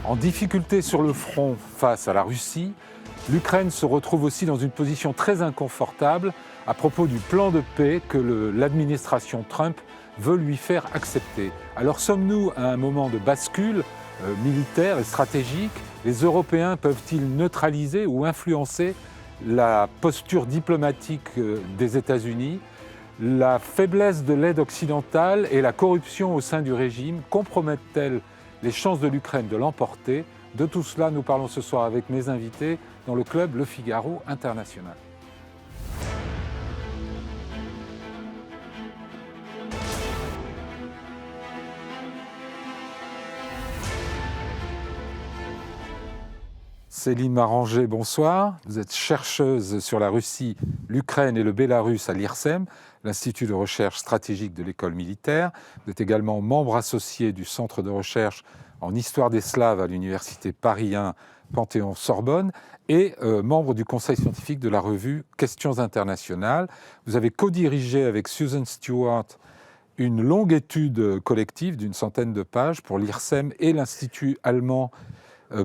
En difficulté sur le front face à la Russie, l'Ukraine se retrouve aussi dans une position très inconfortable à propos du plan de paix que l'administration Trump veut lui faire accepter. Alors sommes-nous à un moment de bascule militaire et stratégique? Les Européens peuvent-ils neutraliser ou influencer la posture diplomatique des États-Unis? La faiblesse de l'aide occidentale et la corruption au sein du régime compromettent-elles les chances de l'Ukraine de l'emporter? De tout cela, nous parlons ce soir avec mes invités dans le club Le Figaro International. Céline Maranger, bonsoir. Vous êtes chercheuse sur la Russie, l'Ukraine et le Bélarus à l'IRSEM, l'Institut de recherche stratégique de l'école militaire. Vous êtes également membre associé du Centre de recherche en histoire des Slaves à l'Université Paris 1 Panthéon-Sorbonne et membre du conseil scientifique de la revue Questions internationales. Vous avez co-dirigé avec Susan Stewart une longue étude collective d'une centaine de pages pour l'IRSEM et l'Institut allemand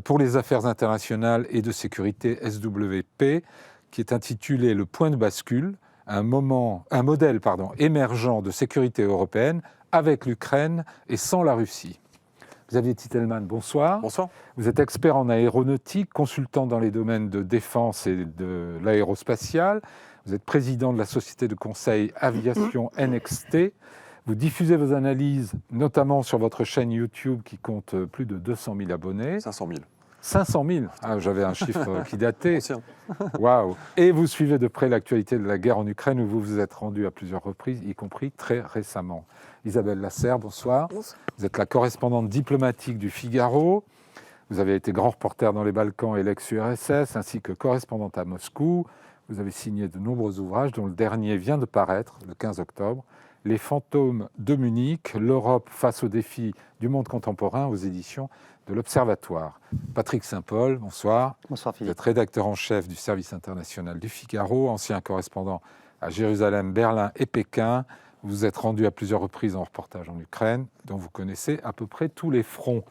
pour les affaires internationales et de sécurité SWP, qui est intitulé « Le point de bascule, un modèle émergent de sécurité européenne avec l'Ukraine et sans la Russie ». Xavier Titelman, bonsoir. Bonsoir. Vous êtes expert en aéronautique, consultant dans les domaines de défense et de l'aérospatiale. Vous êtes président de la société de conseil Aviation NXT. Vous diffusez vos analyses, notamment sur votre chaîne YouTube qui compte plus de 200 000 abonnés. 500 000. 500 000. Ah, j'avais un chiffre qui datait. Ancien. Waouh. Et vous suivez de près l'actualité de la guerre en Ukraine où vous vous êtes rendu à plusieurs reprises, y compris très récemment. Isabelle Lasserre, bonsoir. Bonsoir. Vous êtes la correspondante diplomatique du Figaro. Vous avez été grand reporter dans les Balkans et l'ex-URSS, ainsi que correspondante à Moscou. Vous avez signé de nombreux ouvrages, dont le dernier vient de paraître le 15 octobre. Les fantômes de Munich, l'Europe face aux défis du monde contemporain aux éditions de l'Observatoire. Patrick Saint-Paul, bonsoir. Bonsoir Vous Philippe. êtes rédacteur en chef du service international du Figaro, ancien correspondant à Jérusalem, Berlin et Pékin. Vous vous êtes rendu à plusieurs reprises en reportage en Ukraine, dont vous connaissez à peu près tous les fronts.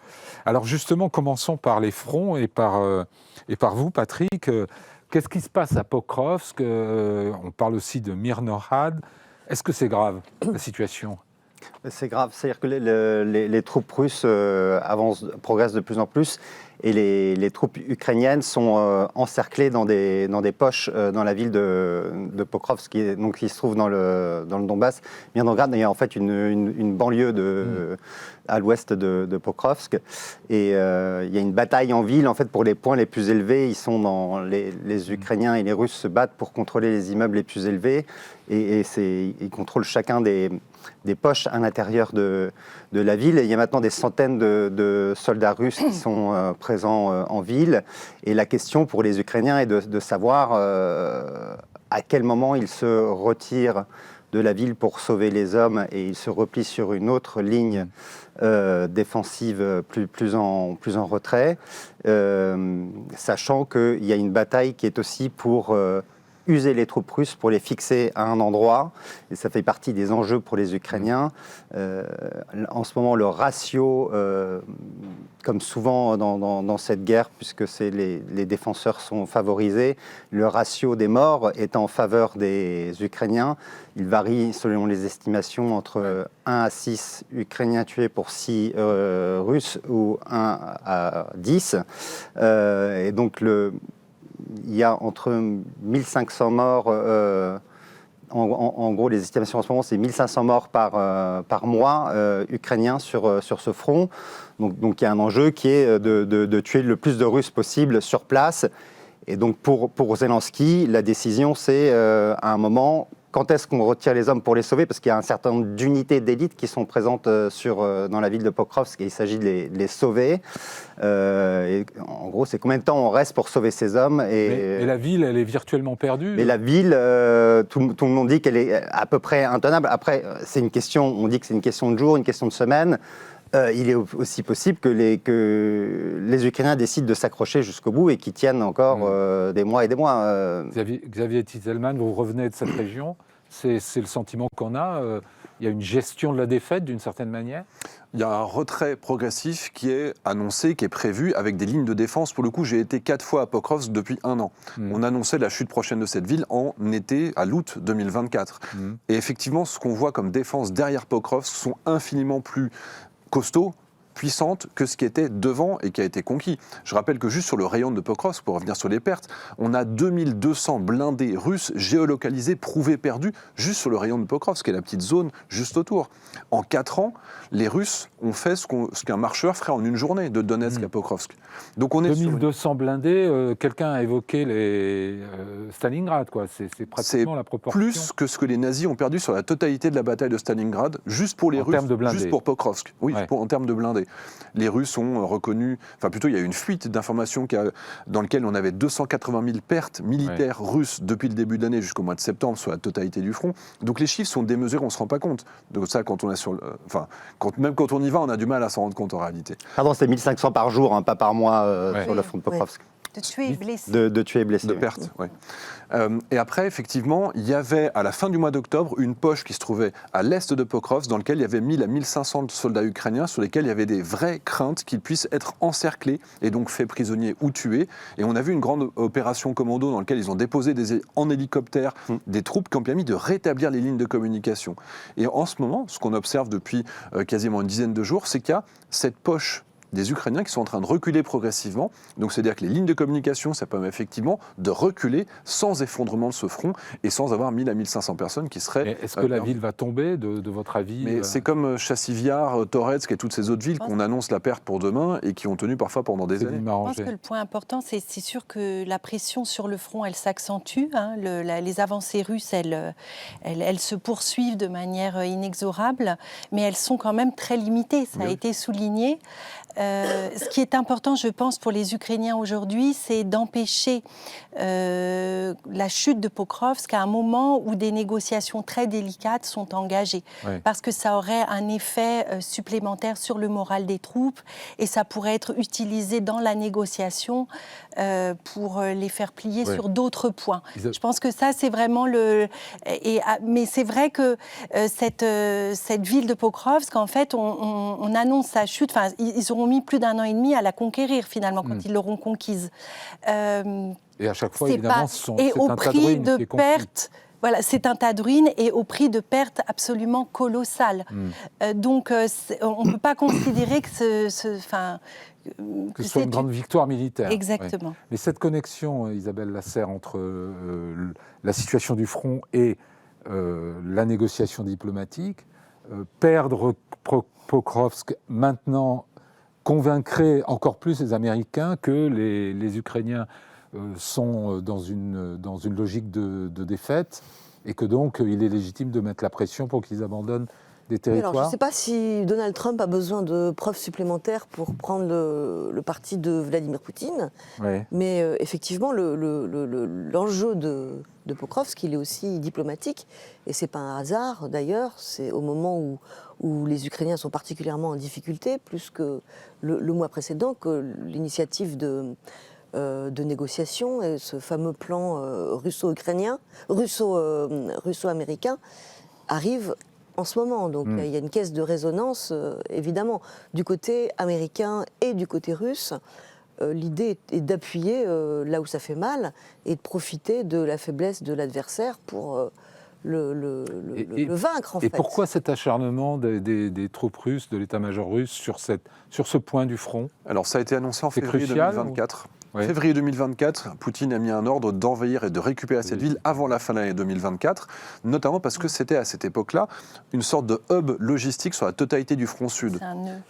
Alors justement, commençons par les fronts et par vous, Patrick. Qu'est-ce qui se passe à Pokrovsk? On parle aussi de Myrnohad. Est-ce que c'est grave, la situation? C'est grave, c'est-à-dire que les troupes russes progressent de plus en plus et les troupes ukrainiennes sont encerclées dans des poches dans la ville de Pokrovsk, qui se trouve dans le Donbass. Myrnograd est en fait une banlieue à l'ouest de Pokrovsk. Et il y a une bataille en ville, en fait, pour les points les plus élevés. Les Ukrainiens et les Russes se battent pour contrôler les immeubles les plus élevés. Et ils contrôlent chacun des poches à l'intérieur de la ville. Et il y a maintenant des centaines de soldats russes qui sont présents en ville. Et la question pour les Ukrainiens est de savoir à quel moment ils se retirent de la ville pour sauver les hommes et ils se replient sur une autre ligne défensive plus en retrait, sachant qu'il y a une bataille qui est aussi pour user les troupes russes pour les fixer à un endroit, et ça fait partie des enjeux pour les Ukrainiens. En ce moment, le ratio, comme souvent dans cette guerre, puisque les défenseurs sont favorisés, le ratio des morts est en faveur des Ukrainiens. Il varie, selon les estimations, entre 1 à 6 Ukrainiens tués pour 6 Russes, ou 1 à 10. Et donc, il y a entre 1500 morts, en gros les estimations en ce moment c'est 1500 morts par mois ukrainiens sur ce front. Donc il y a un enjeu qui est de tuer le plus de Russes possible sur place. Et donc pour Zelensky, la décision c'est à un moment, quand est-ce qu'on retire les hommes pour les sauver? Parce qu'il y a un certain nombre d'unités d'élite qui sont présentes dans la ville de Pokrovsk et il s'agit de les sauver. Et en gros, c'est combien de temps on reste pour sauver ces hommes? Mais la ville, elle est virtuellement perdue. Mais la ville, tout le monde dit qu'elle est à peu près intenable. Après, on dit que c'est une question de jours, une question de semaines. Il est aussi possible que les Ukrainiens décident de s'accrocher jusqu'au bout et qu'ils tiennent encore des mois et des mois. Xavier Titelman, vous revenez de cette région, C'est le sentiment qu'on a. Il y a une gestion de la défaite d'une certaine manière. Il y a un retrait progressif qui est annoncé, qui est prévu, avec des lignes de défense. Pour le coup, j'ai été 4 fois à Pokrovsk depuis 1 an. On annonçait la chute prochaine de cette ville en été, à l'août 2024. Et effectivement, ce qu'on voit comme défense derrière Pokrovsk sont infiniment plus costauds, puissante que ce qui était devant et qui a été conquis. Je rappelle que juste sur le rayon de Pokrovsk, pour revenir sur les pertes, on a 2200 blindés russes géolocalisés, prouvés perdus, juste sur le rayon de Pokrovsk, qui est la petite zone juste autour. En 4 ans, les Russes ont fait ce qu'un marcheur ferait en une journée, de Donetsk à Pokrovsk. Donc on est 2200 blindés, quelqu'un a évoqué les Stalingrad, quoi. C'est pratiquement la proportion. Plus que ce que les nazis ont perdu sur la totalité de la bataille de Stalingrad, juste pour les Russes, juste pour Pokrovsk. Oui, en termes de blindés. Les Russes ont reconnu, enfin plutôt il y a eu une fuite d'informations dans laquelle on avait 280 000 pertes militaires russes depuis le début de l'année jusqu'au mois de septembre sur la totalité du front. Donc les chiffres sont démesurés, on ne se rend pas compte. De ça, quand on est même quand on y va, on a du mal à s'en rendre compte en réalité. Pardon, c'est 1500 par jour, hein, pas par mois sur le front de Pokrovsk. De tuer et blesser. De tuer et blesser. De pertes, oui. Et après, effectivement, il y avait, à la fin du mois d'octobre, une poche qui se trouvait à l'est de Pokrovsk, dans laquelle il y avait 1000 à 1500 soldats ukrainiens, sur lesquels il y avait des vraies craintes qu'ils puissent être encerclés et donc faits prisonniers ou tués. Et on a vu une grande opération commando dans laquelle ils ont déposé en hélicoptère des troupes qui ont permis de rétablir les lignes de communication. Et en ce moment, ce qu'on observe depuis quasiment une dizaine de jours, c'est qu'il y a cette poche des Ukrainiens qui sont en train de reculer progressivement. Donc c'est-à-dire que les lignes de communication, ça permet effectivement de reculer sans effondrement de ce front et sans avoir 1000 à 1500 personnes qui seraient... Est-ce que la ville va tomber, de votre avis? Mais c'est comme Chassiviar, Toretsk et toutes ces autres villes qu'on annonce la perte pour demain et qui ont tenu parfois pendant des années. Je pense que le point important, c'est sûr que la pression sur le front, elle s'accentue. Hein. Les avancées russes, elles se poursuivent de manière inexorable, mais elles sont quand même très limitées. Ça a été souligné. Ce qui est important, je pense, pour les Ukrainiens aujourd'hui, c'est d'empêcher la chute de Pokrovsk à un moment où des négociations très délicates sont engagées. Oui. Parce que ça aurait un effet supplémentaire sur le moral des troupes et ça pourrait être utilisé dans la négociation pour les faire plier sur d'autres points. Je pense que ça, c'est vraiment mais c'est vrai que cette ville de Pokrovsk, en fait, on annonce sa chute. Enfin, ils auront mis plus d'1 an et demi à la conquérir, finalement, quand ils l'auront conquise. Et à chaque fois, évidemment, et au prix de pertes. Voilà, c'est un tas de ruines et au prix de pertes absolument colossales. Donc, on ne peut pas considérer que ce soit une grande victoire militaire. Exactement. Ouais. Mais cette connexion, Isabelle Lasserre, entre la situation du front et la négociation diplomatique, perdre Pokrovsk maintenant convaincrait encore plus les Américains que les Ukrainiens sont dans une logique de défaite et que donc il est légitime de mettre la pression pour qu'ils abandonnent des territoires. Alors, je ne sais pas si Donald Trump a besoin de preuves supplémentaires pour prendre le parti de Vladimir Poutine, mais effectivement l'enjeu de Pokrovsk, il est aussi diplomatique, et ce n'est pas un hasard d'ailleurs, c'est au moment où les Ukrainiens sont particulièrement en difficulté, plus que le mois précédent, que l'initiative de négociation et ce fameux plan russo-américain arrive en ce moment. Donc il y a une caisse de résonance, évidemment, du côté américain et du côté russe. L'idée est d'appuyer là où ça fait mal et de profiter de la faiblesse de l'adversaire pour le vaincre, en fait. Et pourquoi cet acharnement des troupes russes, de l'état-major russe, sur ce point du front? Alors ça a été annoncé en février 2024. Février 2024, Poutine a mis un ordre d'envahir et de récupérer cette ville avant la fin de l'année 2024, notamment parce que c'était à cette époque-là une sorte de hub logistique sur la totalité du front sud.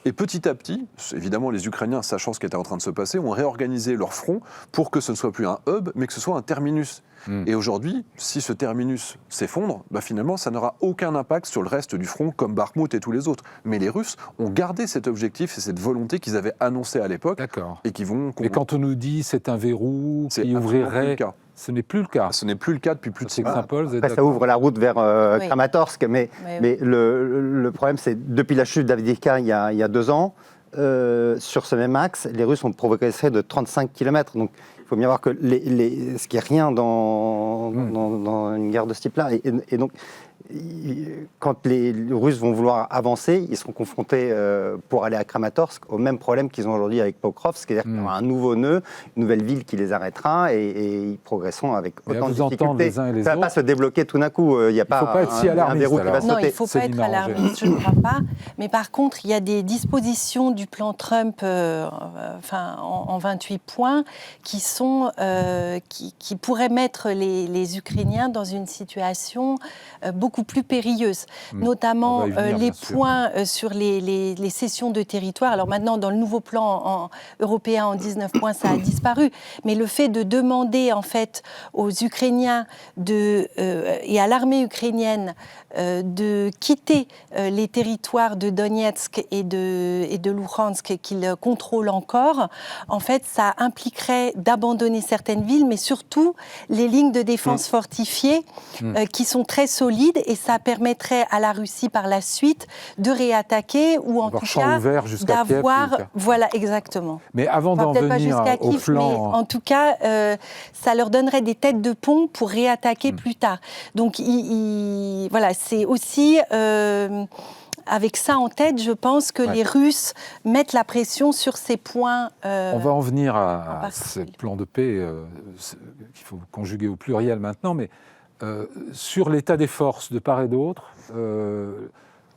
Et petit à petit, évidemment les Ukrainiens, sachant ce qui était en train de se passer, ont réorganisé leur front pour que ce ne soit plus un hub, mais que ce soit un terminus. Et aujourd'hui, si ce terminus s'effondre, finalement, ça n'aura aucun impact sur le reste du front, comme Bakhmout et tous les autres. Mais les Russes ont gardé cet objectif et cette volonté qu'ils avaient annoncée à l'époque. D'accord. Et qui vont... Mais quand on nous dit c'est un verrou qui ouvrirait... Ce n'est plus le cas. Ce n'est plus le cas depuis plus de 6 mois. Après, ça ouvre la route vers Kramatorsk, mais le problème, c'est depuis la chute d'Avdiivka il y a 2 ans, sur ce même axe, les Russes ont progressé de 35 km. Donc, il faut bien voir que ce qui n'est rien dans une guerre de ce type-là. Et donc, quand les Russes vont vouloir avancer, ils seront confrontés, pour aller à Kramatorsk, au même problème qu'ils ont aujourd'hui avec Pokrovsk, c'est-à-dire qu'il y aura un nouveau nœud, une nouvelle ville qui les arrêtera, et ils progresseront avec autant de difficultés. Les uns et les ça ne va pas se débloquer tout d'un coup. Il n'y a pas, être si un verrou qui va sauter. Non, il ne faut pas être alarmiste, je ne crois pas. Mais par contre, il y a des dispositions du plan Trump, en 28 points, qui pourraient mettre les Ukrainiens dans une situation beaucoup plus périlleuse, notamment les points sur les cessions de territoire. Alors maintenant, dans le nouveau plan européen en 19 points, ça a disparu, mais le fait de demander en fait aux Ukrainiens et à l'armée ukrainienne de quitter les territoires de Donetsk et de Luhansk qu'ils contrôlent encore, en fait, ça impliquerait d'abandonner certaines villes, mais surtout les lignes de défense fortifiées qui sont très solides, et ça permettrait à la Russie par la suite de réattaquer ou en tout cas d'avoir... Voilà, exactement. Mais avant d'en venir au flanc... En tout cas, ça leur donnerait des têtes de pont pour réattaquer plus tard. Donc, voilà, c'est aussi... avec ça en tête, je pense que les Russes mettent la pression sur ces points. On va en venir à ce plan de paix qu'il faut conjuguer au pluriel maintenant, mais sur l'état des forces de part et d'autre,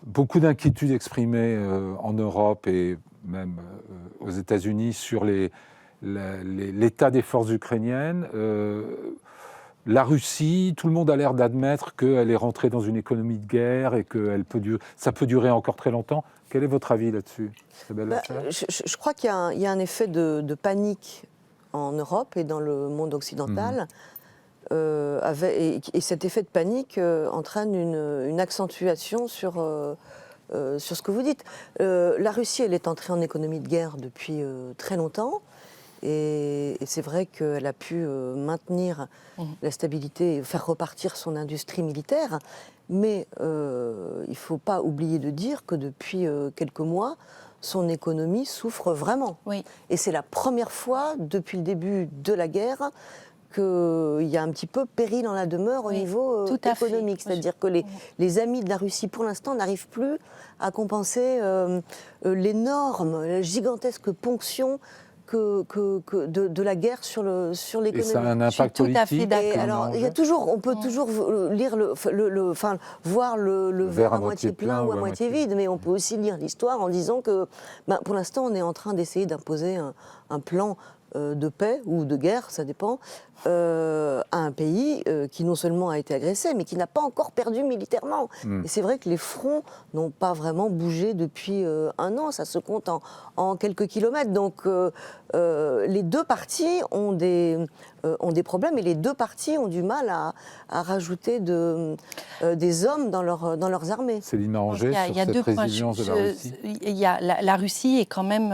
beaucoup d'inquiétudes exprimées en Europe et même aux États-Unis sur l'état des forces ukrainiennes. La Russie, tout le monde a l'air d'admettre qu'elle est rentrée dans une économie de guerre et que ça peut durer encore très longtemps. Quel est votre avis là-dessus, Isabelle ? Je crois qu'il y a un effet de panique en Europe et dans le monde occidental. Et cet effet de panique entraîne une accentuation sur ce que vous dites. La Russie, elle est entrée en économie de guerre depuis très longtemps. Et c'est vrai qu'elle a pu maintenir la stabilité et faire repartir son industrie militaire. Mais il ne faut pas oublier de dire que depuis quelques mois, son économie souffre vraiment. Oui. Et c'est la première fois depuis le début de la guerre qu'il y a un petit peu péril en la demeure au niveau économique. C'est-à-dire que les amis de la Russie, pour l'instant, n'arrivent plus à compenser l'énorme, la gigantesque ponction de la guerre sur l'économie. Et ça a un impact politique. Alors, on peut toujours lire voir le verre à moitié plein ou à moitié vide, mais on peut aussi lire l'histoire en disant que, pour l'instant, on est en train d'essayer d'imposer un plan de paix ou de guerre, ça dépend, à un pays qui non seulement a été agressé, mais qui n'a pas encore perdu militairement. Et c'est vrai que les fronts n'ont pas vraiment bougé depuis un an, ça se compte en quelques kilomètres. Donc les deux parties ont des problèmes, et les deux parties ont du mal à rajouter des hommes dans leurs armées. Céline Maranger, sur cette résilience de la Russie. La Russie est quand même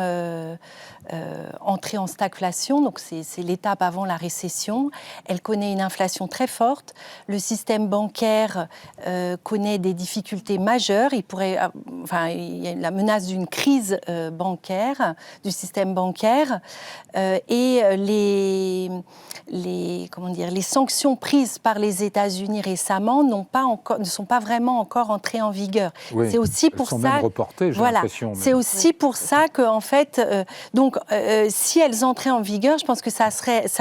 entrée en stagflation, donc c'est l'étape avant la récession. Elle connaît une inflation très forte. Le système bancaire connaît des difficultés majeures. Il y a la menace d'une crise bancaire, du système bancaire, et les sanctions prises par les États-Unis récemment ne sont pas vraiment encore entrées en vigueur. Oui, c'est aussi pour sont ça. Même reportées, j'ai l'impression. C'est aussi pour ça que, en fait, si elles entraient en vigueur, je pense que ça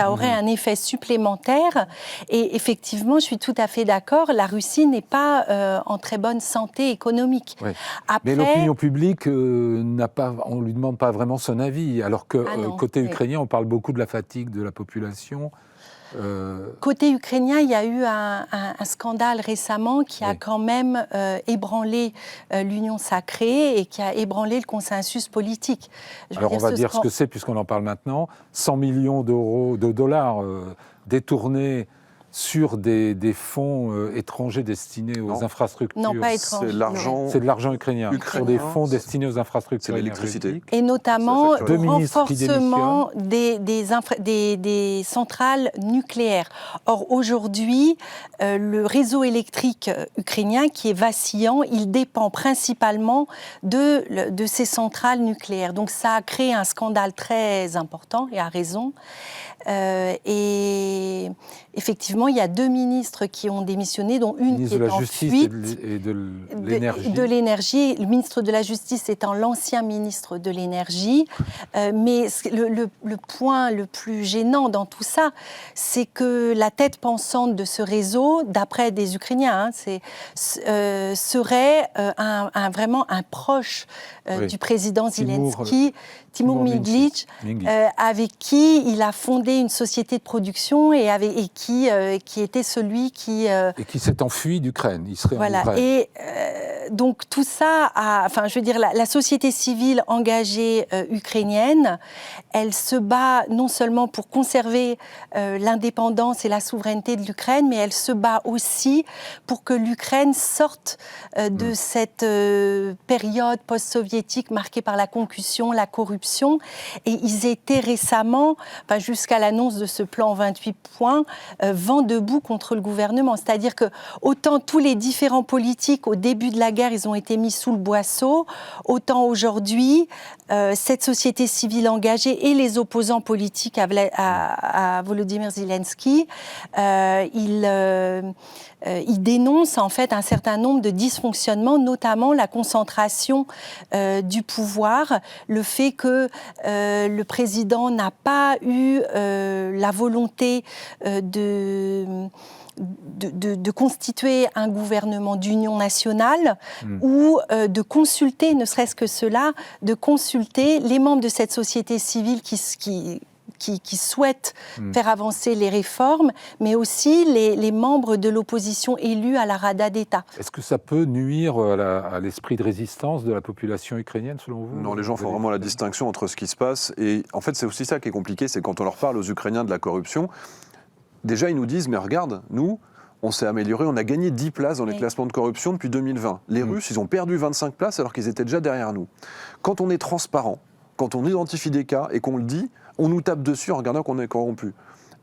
aurait un effet supplémentaire. Et effectivement, je suis tout à fait d'accord. La Russie n'est pas en très bonne santé économique. Oui. Après, mais l'opinion publique on lui demande pas vraiment son avis, alors que côté ukrainien, on parle beaucoup de la fatigue de la population. Côté ukrainien, il y a eu un scandale récemment qui a quand même ébranlé l'Union sacrée et qui a ébranlé le consensus politique. Alors on va dire ce que c'est, puisqu'on en parle maintenant. 100 millions de dollars détournés sur des fonds étrangers destinés aux infrastructures. Non, pas étrangers. C'est de l'argent ukrainien. Sur des fonds destinés aux infrastructures. C'est l'électricité. Et notamment Deux le ministres qui renforcement des centrales nucléaires. Or, aujourd'hui, le réseau électrique ukrainien, qui est vacillant, il dépend principalement de ces centrales nucléaires. Donc, ça a créé un scandale très important, et à raison. Et effectivement, il y a 2 ministres qui ont démissionné, dont une qui est en fuite. Et de l'énergie. De l'énergie. Le ministre de la Justice étant l'ancien ministre de l'énergie. Mais le point le plus gênant dans tout ça, c'est que la tête pensante de ce réseau, d'après des Ukrainiens, serait vraiment un proche du président Zelensky, Timur Mildić, avec qui il a fondé une société de production et qui était celui qui... Et qui s'est enfui d'Ukraine. Il serait en Ukraine. Et donc tout ça, la société civile engagée ukrainienne, elle se bat non seulement pour conserver l'indépendance et la souveraineté de l'Ukraine, mais elle se bat aussi pour que l'Ukraine sorte de cette période post-soviétique marquée par la concussion, la corruption. Et ils étaient récemment, jusqu'à l'annonce de ce plan 28 points, vent debout contre le gouvernement. C'est-à-dire que autant tous les différents politiques, au début de la guerre, ils ont été mis sous le boisseau, autant aujourd'hui, cette société civile engagée et les opposants politiques à Volodymyr Zelensky, ils dénoncent en fait un certain nombre de dysfonctionnements, notamment la concentration du pouvoir, le fait que le président n'a pas eu la volonté de constituer un gouvernement d'union nationale ou de consulter, ne serait-ce que cela, de consulter les membres de cette société civile qui souhaitent faire avancer les réformes, mais aussi les membres de l'opposition élus à la Rada d'État. Est-ce que ça peut nuire à l'esprit de résistance de la population ukrainienne, selon vous ? Non, les gens font vraiment la distinction entre ce qui se passe. Et en fait, c'est aussi ça qui est compliqué, c'est quand on leur parle aux Ukrainiens de la corruption, déjà ils nous disent, mais regarde, nous, on s'est amélioré, on a gagné 10 places dans les classements de corruption depuis 2020. Les Russes, ils ont perdu 25 places alors qu'ils étaient déjà derrière nous. Quand on est transparent, quand on identifie des cas et qu'on le dit, on nous tape dessus en regardant qu'on est corrompu.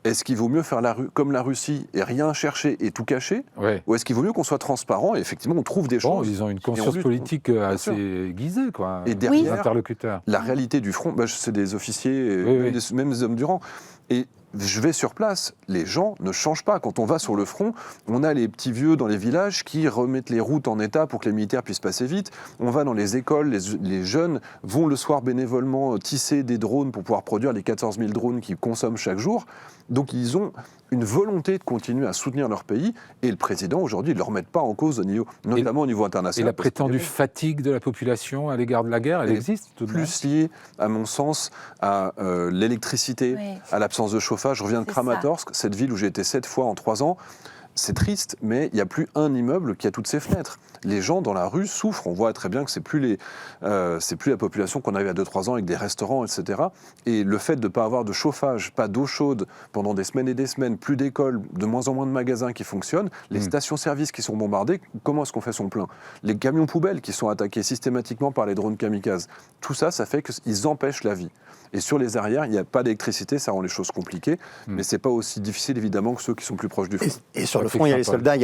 Est-ce qu'il vaut mieux faire comme la Russie et rien chercher et tout cacher ? Ou est-ce qu'il vaut mieux qu'on soit transparent et effectivement on trouve des choses ? Ils ont une conscience politique assez aiguisée, quoi. Et derrière, les interlocuteurs. La réalité du front, c'est des officiers, même des hommes du rang. Et je vais sur place, les gens ne changent pas. Quand on va sur le front, on a les petits vieux dans les villages qui remettent les routes en état pour que les militaires puissent passer vite. On va dans les écoles, les jeunes vont le soir bénévolement tisser des drones pour pouvoir produire les 14 000 drones qu'ils consomment chaque jour. Donc ils ont une volonté de continuer à soutenir leur pays et le président aujourd'hui, ils ne le remettent pas en cause, notamment au niveau international. Et la prétendue fatigue de la population à l'égard de la guerre, elle existe tout de même. Plus liée, à mon sens, à l'électricité, à l'absence de chauffage. Je reviens de Kramatorsk, cette ville où j'ai été 7 fois en 3 ans. C'est triste, mais il n'y a plus un immeuble qui a toutes ses fenêtres. Les gens dans la rue souffrent. On voit très bien que c'est plus la population qu'on avait il y a 2-3 ans avec des restaurants, etc. Et le fait de ne pas avoir de chauffage, pas d'eau chaude pendant des semaines et des semaines, plus d'écoles, de moins en moins de magasins qui fonctionnent, les stations-service qui sont bombardées, comment est-ce qu'on fait son plein ? Les camions poubelles qui sont attaqués systématiquement par les drones kamikazes. Tout ça, ça fait qu'ils empêchent la vie. Et sur les arrières, il n'y a pas d'électricité, ça rend les choses compliquées, mais ce n'est pas aussi difficile évidemment que ceux qui sont plus proches du front. Et sur le front, il y a les soldats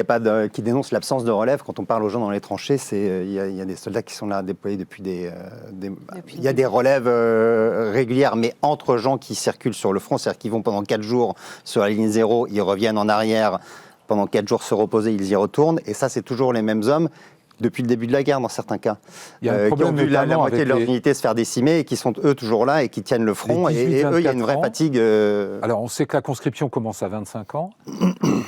qui dénoncent l'absence de relève. Quand on parle aux gens dans les tranchées, il y a des soldats qui sont là déployés depuis il y a des relèves régulières, mais entre gens qui circulent sur le front, c'est-à-dire qu'ils vont pendant 4 jours sur la ligne 0, ils reviennent en arrière, pendant 4 jours se reposer, ils y retournent, et ça c'est toujours les mêmes hommes. Depuis le début de la guerre, dans certains cas, qui ont vu la moitié de leur unité se faire décimer et qui sont eux toujours là et qui tiennent le front. Et eux, il y a une vraie fatigue. Alors, on sait que la conscription commence à 25 ans.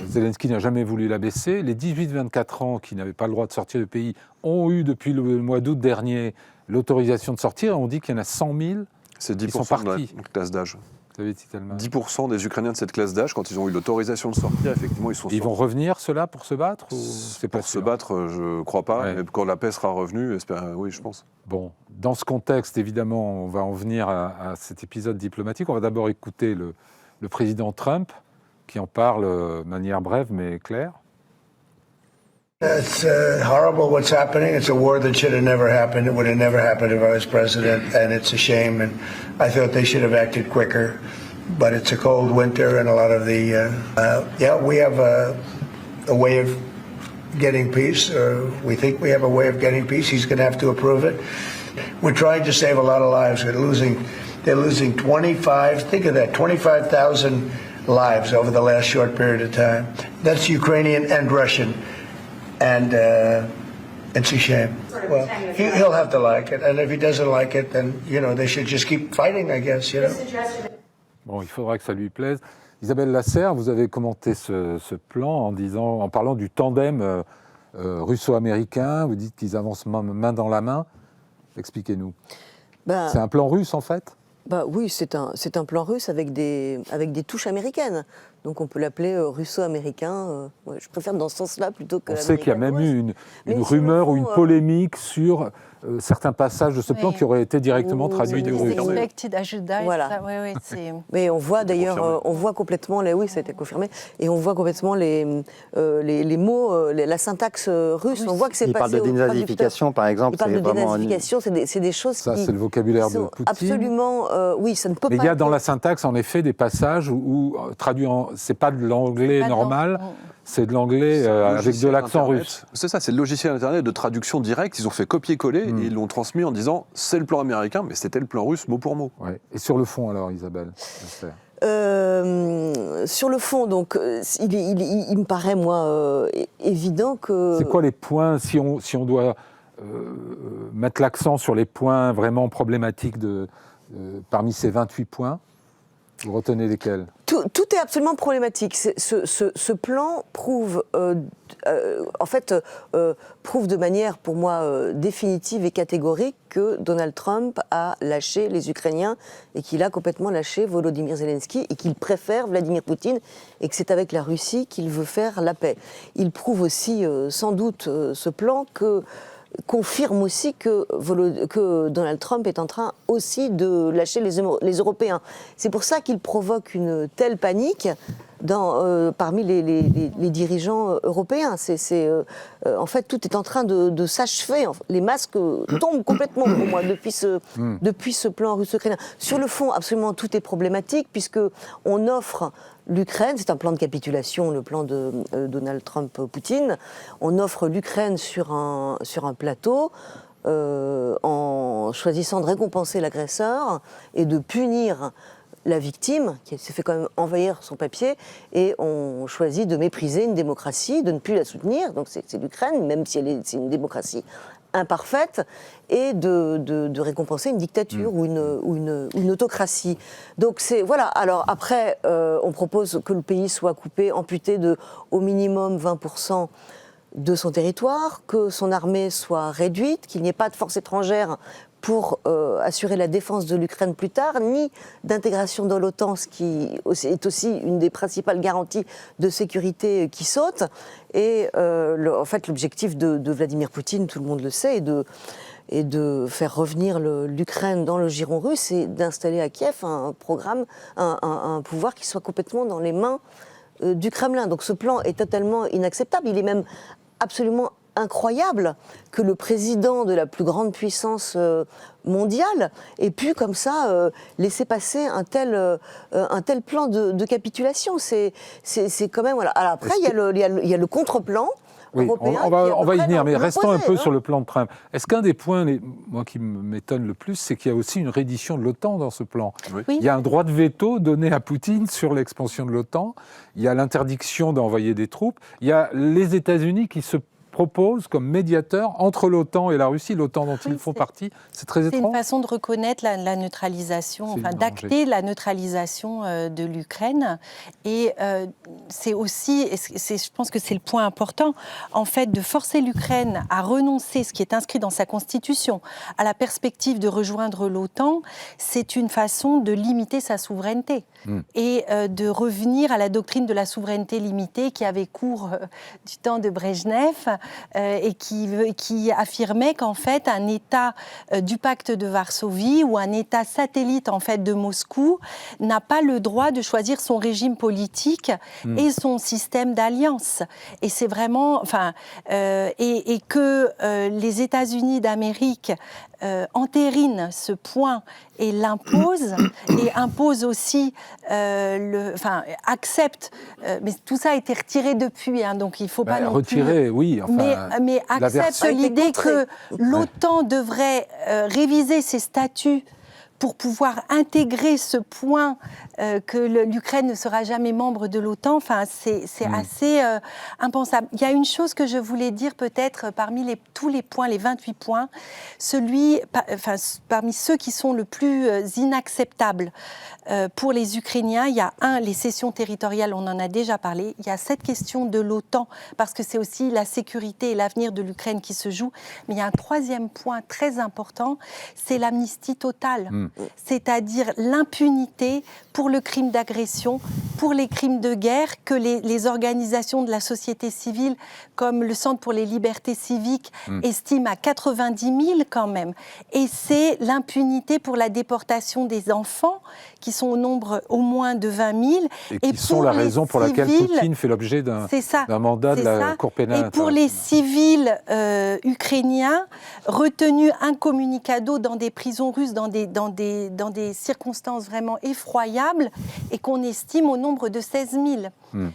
Zelensky n'a jamais voulu la baisser. Les 18-24 ans qui n'avaient pas le droit de sortir du pays ont eu, depuis le mois d'août dernier, l'autorisation de sortir. On dit qu'il y en a 100 000 C'est 10% qui sont partis. de la classe d'âge. 10% des Ukrainiens de cette classe d'âge, quand ils ont eu l'autorisation de sortir, effectivement, ils sont sortis. Ils vont revenir, ceux-là, pour se battre ou c'est pas Pour se sûr battre, je ne crois pas, mais quand la paix sera revenue, oui, je pense. Bon, dans ce contexte, évidemment, on va en venir à cet épisode diplomatique. On va d'abord écouter le président Trump, qui en parle de manière brève mais claire. It's horrible what's happening. It's a war that should have never happened. It would have never happened if I was president, and it's a shame. And I thought they should have acted quicker. But it's a cold winter, and a lot of the we have a way of getting peace, or we think we have a way of getting peace. He's going to have to approve it. We're trying to save a lot of lives. They're losing 25. Think of that, 25,000 lives over the last short period of time. That's Ukrainian and Russian. And it's a shame. Well, he'll have to like it, and if he doesn't like it, then they should just keep fighting, I guess. Bon, il faudra que ça lui plaise. Isabelle Lasserre, vous avez commenté ce plan en parlant du tandem russo-américain. Vous dites qu'ils avancent main dans la main. Expliquez-nous. C'est un plan russe en fait ? Oui, c'est un plan russe avec des touches américaines. Donc on peut l'appeler russo-américain. Je préfère dans ce sens-là plutôt que. On sait qu'il y a même eu une rumeur ou une polémique sur certains passages de ce plan qui auraient été directement traduits du russe. Voilà. Mais on voit d'ailleurs, on voit complètement, oui, ça a été confirmé, et on voit complètement les mots, la syntaxe russe. On voit que c'est passé. Il parle de dénazification, par exemple. Il parle de dénazification, c'est des choses ça, c'est le vocabulaire de Poutine. Absolument, oui, ça ne peut pas. Mais il y a dans la syntaxe, en effet, des passages où traduit c'est pas de l'anglais normal. C'est de l'anglais avec de l'accent russe. C'est ça, c'est le logiciel Internet de traduction directe. Ils ont fait copier-coller et ils l'ont transmis en disant c'est le plan américain, mais c'était le plan russe mot pour mot. Ouais. Et sur le fond alors, Isabelle sur le fond, donc, il me paraît, moi, évident que... C'est quoi les points, si on doit mettre l'accent sur les points vraiment problématiques parmi ces 28 points, vous retenez lesquels ? Tout est absolument problématique. Ce plan prouve, prouve de manière, pour moi, définitive et catégorique que Donald Trump a lâché les Ukrainiens et qu'il a complètement lâché Volodymyr Zelensky et qu'il préfère Vladimir Poutine et que c'est avec la Russie qu'il veut faire la paix. Il prouve aussi, sans doute, ce plan confirme aussi que Donald Trump est en train aussi de lâcher les Européens. C'est pour ça qu'il provoque une telle panique parmi les dirigeants européens. En fait, tout est en train de s'achever. Les masques tombent complètement pour moi depuis ce plan russo-ukrainien. Sur le fond, absolument tout est problématique puisqu'on offre l'Ukraine, c'est un plan de capitulation, le plan de Donald Trump-Poutine. On offre l'Ukraine sur un plateau en choisissant de récompenser l'agresseur et de punir la victime, qui s'est fait quand même envahir son papier, et on choisit de mépriser une démocratie, de ne plus la soutenir, donc c'est l'Ukraine, même si c'est une démocratie imparfaite, et de récompenser une dictature ou une autocratie. Donc voilà. Alors après, on propose que le pays soit coupé, amputé de au minimum 20% de son territoire, que son armée soit réduite, qu'il n'y ait pas de forces étrangères pour assurer la défense de l'Ukraine plus tard, ni d'intégration dans l'OTAN, ce qui est aussi une des principales garanties de sécurité qui saute. Et en fait, l'objectif de Vladimir Poutine, tout le monde le sait, est de faire revenir l'Ukraine dans le giron russe et d'installer à Kiev un pouvoir qui soit complètement dans les mains du Kremlin. Donc ce plan est totalement inacceptable. Il est même absolument incroyable que le président de la plus grande puissance mondiale ait pu comme ça laisser passer un tel plan de capitulation. C'est quand même... Voilà. Alors après, il y a le contre-plan. Oui, on va y venir, mais restons un peu sur le plan de Trump. Est-ce qu'un des points, moi, qui m'étonne le plus, c'est qu'il y a aussi une reddition de l'OTAN dans ce plan. Oui. Il y a un droit de veto donné à Poutine sur l'expansion de l'OTAN, il y a l'interdiction d'envoyer des troupes, il y a les États-Unis qui se propose comme médiateur entre l'OTAN et la Russie, l'OTAN dont ils font partie. C'est très étrange. C'est une façon de reconnaître la neutralisation, d'acter la neutralisation de l'Ukraine. Et c'est aussi, je pense que c'est le point important, en fait, de forcer l'Ukraine à renoncer, ce qui est inscrit dans sa constitution, à la perspective de rejoindre l'OTAN, c'est une façon de limiter sa souveraineté et de revenir à la doctrine de la souveraineté limitée qui avait cours du temps de Brejnev, et qui affirmait qu'en fait, un État du pacte de Varsovie ou un État satellite en fait de Moscou n'a pas le droit de choisir son régime politique et son système d'alliance. Et c'est vraiment, et que les États-Unis d'Amérique entérine ce point et l'impose, et impose aussi, accepte, mais tout ça a été retiré depuis, donc il ne faut pas non retiré, plus... oui. Mais accepte l'idée que l'OTAN devrait réviser ses statuts pour pouvoir intégrer ce point que l'Ukraine ne sera jamais membre de l'OTAN, c'est assez impensable. Il y a une chose que je voulais dire peut-être parmi tous les points, les 28 points, parmi ceux qui sont le plus inacceptables pour les Ukrainiens, il y a les cessions territoriales, on en a déjà parlé, il y a cette question de l'OTAN, parce que c'est aussi la sécurité et l'avenir de l'Ukraine qui se joue, mais il y a un troisième point très important, c'est l'amnistie totale. C'est-à-dire l'impunité pour le crime d'agression, pour les crimes de guerre que les organisations de la société civile, comme le Centre pour les libertés civiques, estiment à 90 000 quand même. Et c'est l'impunité pour la déportation des enfants, qui sont au nombre au moins de 20 000. Et qui sont la raison pour laquelle Poutine fait l'objet d'un mandat de la Cour pénale. Et pour les civils ukrainiens, retenus incommunicado dans des prisons russes, dans des circonstances vraiment effroyables, et qu'on estime au nombre de 16 000.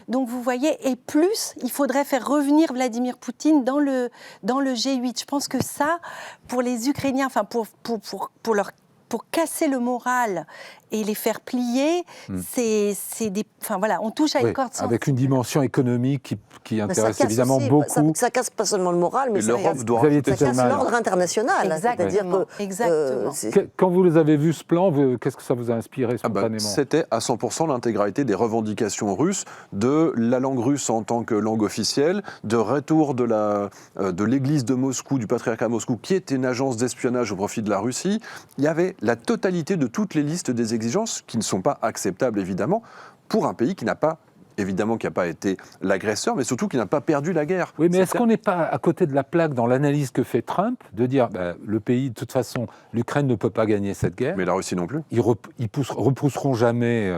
Donc vous voyez, et plus, il faudrait faire revenir Vladimir Poutine dans le G8. Je pense que ça, pour les Ukrainiens, pour casser le moral et les faire plier, on touche à une corde sensible. Avec une dimension économique qui intéresse évidemment aussi, beaucoup. Ça casse pas seulement le moral, mais ça casse l'ordre international. Exactement. Quand vous les avez vus, ce plan, qu'est-ce que ça vous a inspiré spontanément ? C'était à 100% l'intégralité des revendications russes, de la langue russe en tant que langue officielle, de retour de l'église de Moscou, du patriarcat de Moscou, qui était une agence d'espionnage au profit de la Russie. Il y avait la totalité de toutes les listes des exigences qui ne sont pas acceptables, évidemment, pour un pays qui n'a pas été l'agresseur, mais surtout qui n'a pas perdu la guerre. Oui, mais est-ce qu'on n'est pas à côté de la plaque dans l'analyse que fait Trump, de dire le pays, de toute façon, l'Ukraine ne peut pas gagner cette guerre. Mais la Russie non plus. Ils repousseront jamais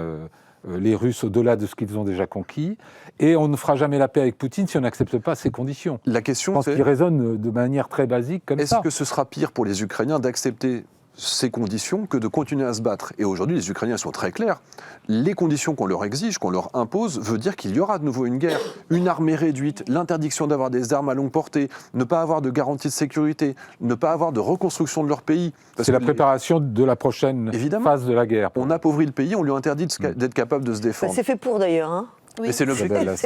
les Russes au-delà de ce qu'ils ont déjà conquis, et on ne fera jamais la paix avec Poutine si on n'accepte pas ces conditions. La question, je pense qu'il résonne de manière très basique comme ça. Est-ce que ce sera pire pour les Ukrainiens d'accepter ces conditions que de continuer à se battre? Et aujourd'hui, les Ukrainiens sont très clairs. Les conditions qu'on leur exige, qu'on leur impose, veut dire qu'il y aura de nouveau une guerre, une armée réduite, l'interdiction d'avoir des armes à longue portée, ne pas avoir de garantie de sécurité, ne pas avoir de reconstruction de leur pays. C'est la préparation de la prochaine phase de la guerre. On appauvrit le pays, on lui interdit d'être capable de se défendre. C'est fait pour d'ailleurs, hein. Oui. Et c'est l'objectif.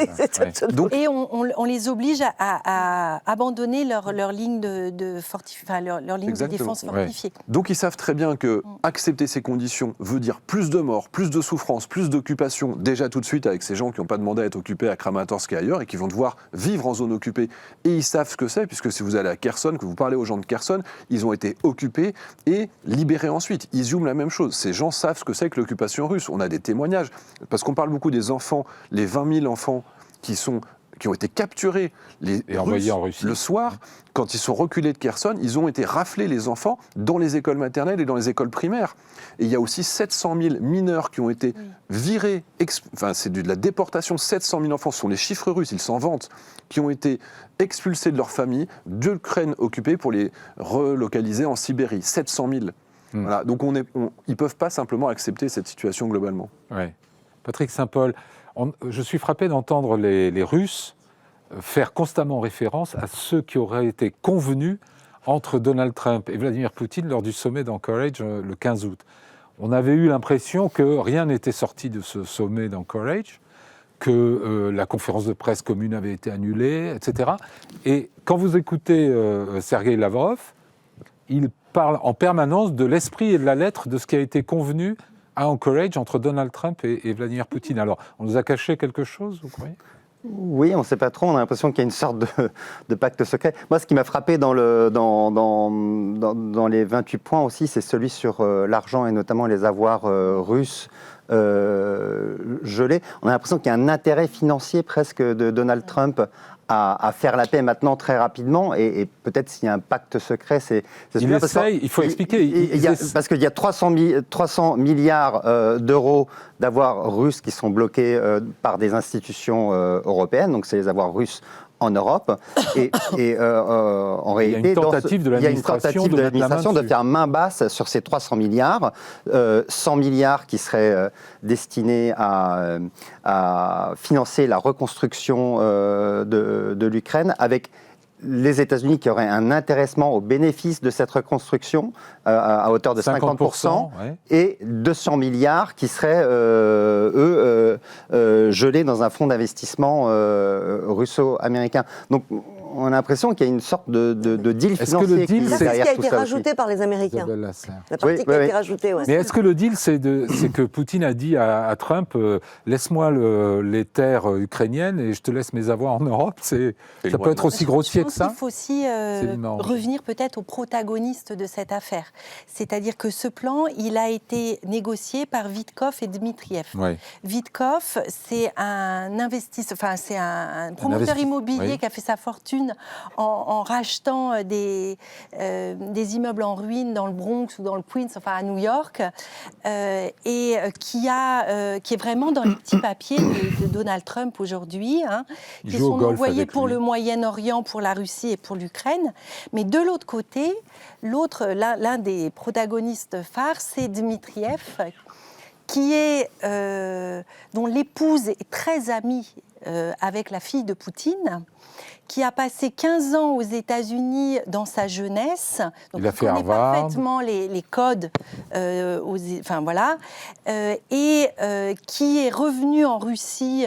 Et on les oblige à abandonner leur ligne de défense fortifiée. Ouais. Donc ils savent très bien que accepter ces conditions veut dire plus de morts, plus de souffrances, plus d'occupation, déjà tout de suite avec ces gens qui n'ont pas demandé à être occupés à Kramatorsk et ailleurs et qui vont devoir vivre en zone occupée. Et ils savent ce que c'est, puisque si vous allez à Kherson, que vous parlez aux gens de Kherson, ils ont été occupés et libérés ensuite. Izium, la même chose. Ces gens savent ce que c'est que l'occupation russe. On a des témoignages, parce qu'on parle beaucoup des enfants, les 20 000 enfants qui ont été capturés et envoyés en Russie le soir, quand ils sont reculés de Kherson, ils ont été raflés, les enfants, dans les écoles maternelles et dans les écoles primaires. Et il y a aussi 700 000 mineurs qui ont été virés, c'est de la déportation, 700 000 enfants, ce sont les chiffres russes, ils s'en vantent, qui ont été expulsés de leur famille, de l'Ukraine occupée pour les relocaliser en Sibérie. 700 000. Voilà, donc ils ne peuvent pas simplement accepter cette situation globalement. Ouais. Patrick Saint-Paul, je suis frappé d'entendre les Russes faire constamment référence à ceux qui auraient été convenus entre Donald Trump et Vladimir Poutine lors du sommet d'Anchorage le 15 août. On avait eu l'impression que rien n'était sorti de ce sommet d'Anchorage, que la conférence de presse commune avait été annulée, etc. Et quand vous écoutez Sergei Lavrov, il parle en permanence de l'esprit et de la lettre de ce qui a été convenu à Anchorage entre Donald Trump et Vladimir Poutine. Alors, on nous a caché quelque chose, vous croyez ? Oui, on ne sait pas trop, on a l'impression qu'il y a une sorte de pacte secret. Moi, ce qui m'a frappé dans les 28 points aussi, c'est celui sur l'argent et notamment les avoirs russes gelés. On a l'impression qu'il y a un intérêt financier presque de Donald Trump à faire la paix maintenant très rapidement, et peut-être s'il y a un pacte secret, c'est il essaye, il faut expliquer. Parce qu'il y a 300 milliards d'euros d'avoirs russes qui sont bloqués par des institutions européennes, donc c'est les avoirs russes en Europe, et en réalité, il y a une tentative de l'administration de faire main basse sur ces 300 milliards, 100 milliards qui seraient destinés à financer la reconstruction de l'Ukraine, avec les États-Unis qui auraient un intéressement au bénéfice de cette reconstruction à hauteur de 50%, ouais. Et 200 milliards qui seraient, gelés dans un fonds d'investissement russo-américain. Donc, on a l'impression qu'il y a une sorte de deal financier qui a été rajouté par les Américains. La partie qui a été rajoutée. Ouais. Mais est-ce que le deal, c'est que Poutine a dit à Trump, laisse-moi les terres ukrainiennes et je te laisse mes avoirs en Europe? Ça peut être aussi grossier que ça? Il faut aussi revenir peut-être aux protagonistes de cette affaire. C'est-à-dire que ce plan, il a été négocié par Vitkov et Dmitriev. Ouais. Vitkov, c'est un investisseur, enfin c'est un promoteur immobilier qui a fait sa fortune en rachetant des immeubles en ruine dans le Bronx ou dans le Queens, enfin à New York, et qui est vraiment dans les petits papiers de Donald Trump aujourd'hui, qui sont envoyés pour le Moyen-Orient, pour la Russie et pour l'Ukraine. Mais de l'autre côté, l'un des protagonistes phares, c'est Dmitriev, dont l'épouse est très amie avec la fille de Poutine, qui a passé 15 ans aux États-Unis dans sa jeunesse. Donc, il connaît parfaitement les codes, et qui est revenu en Russie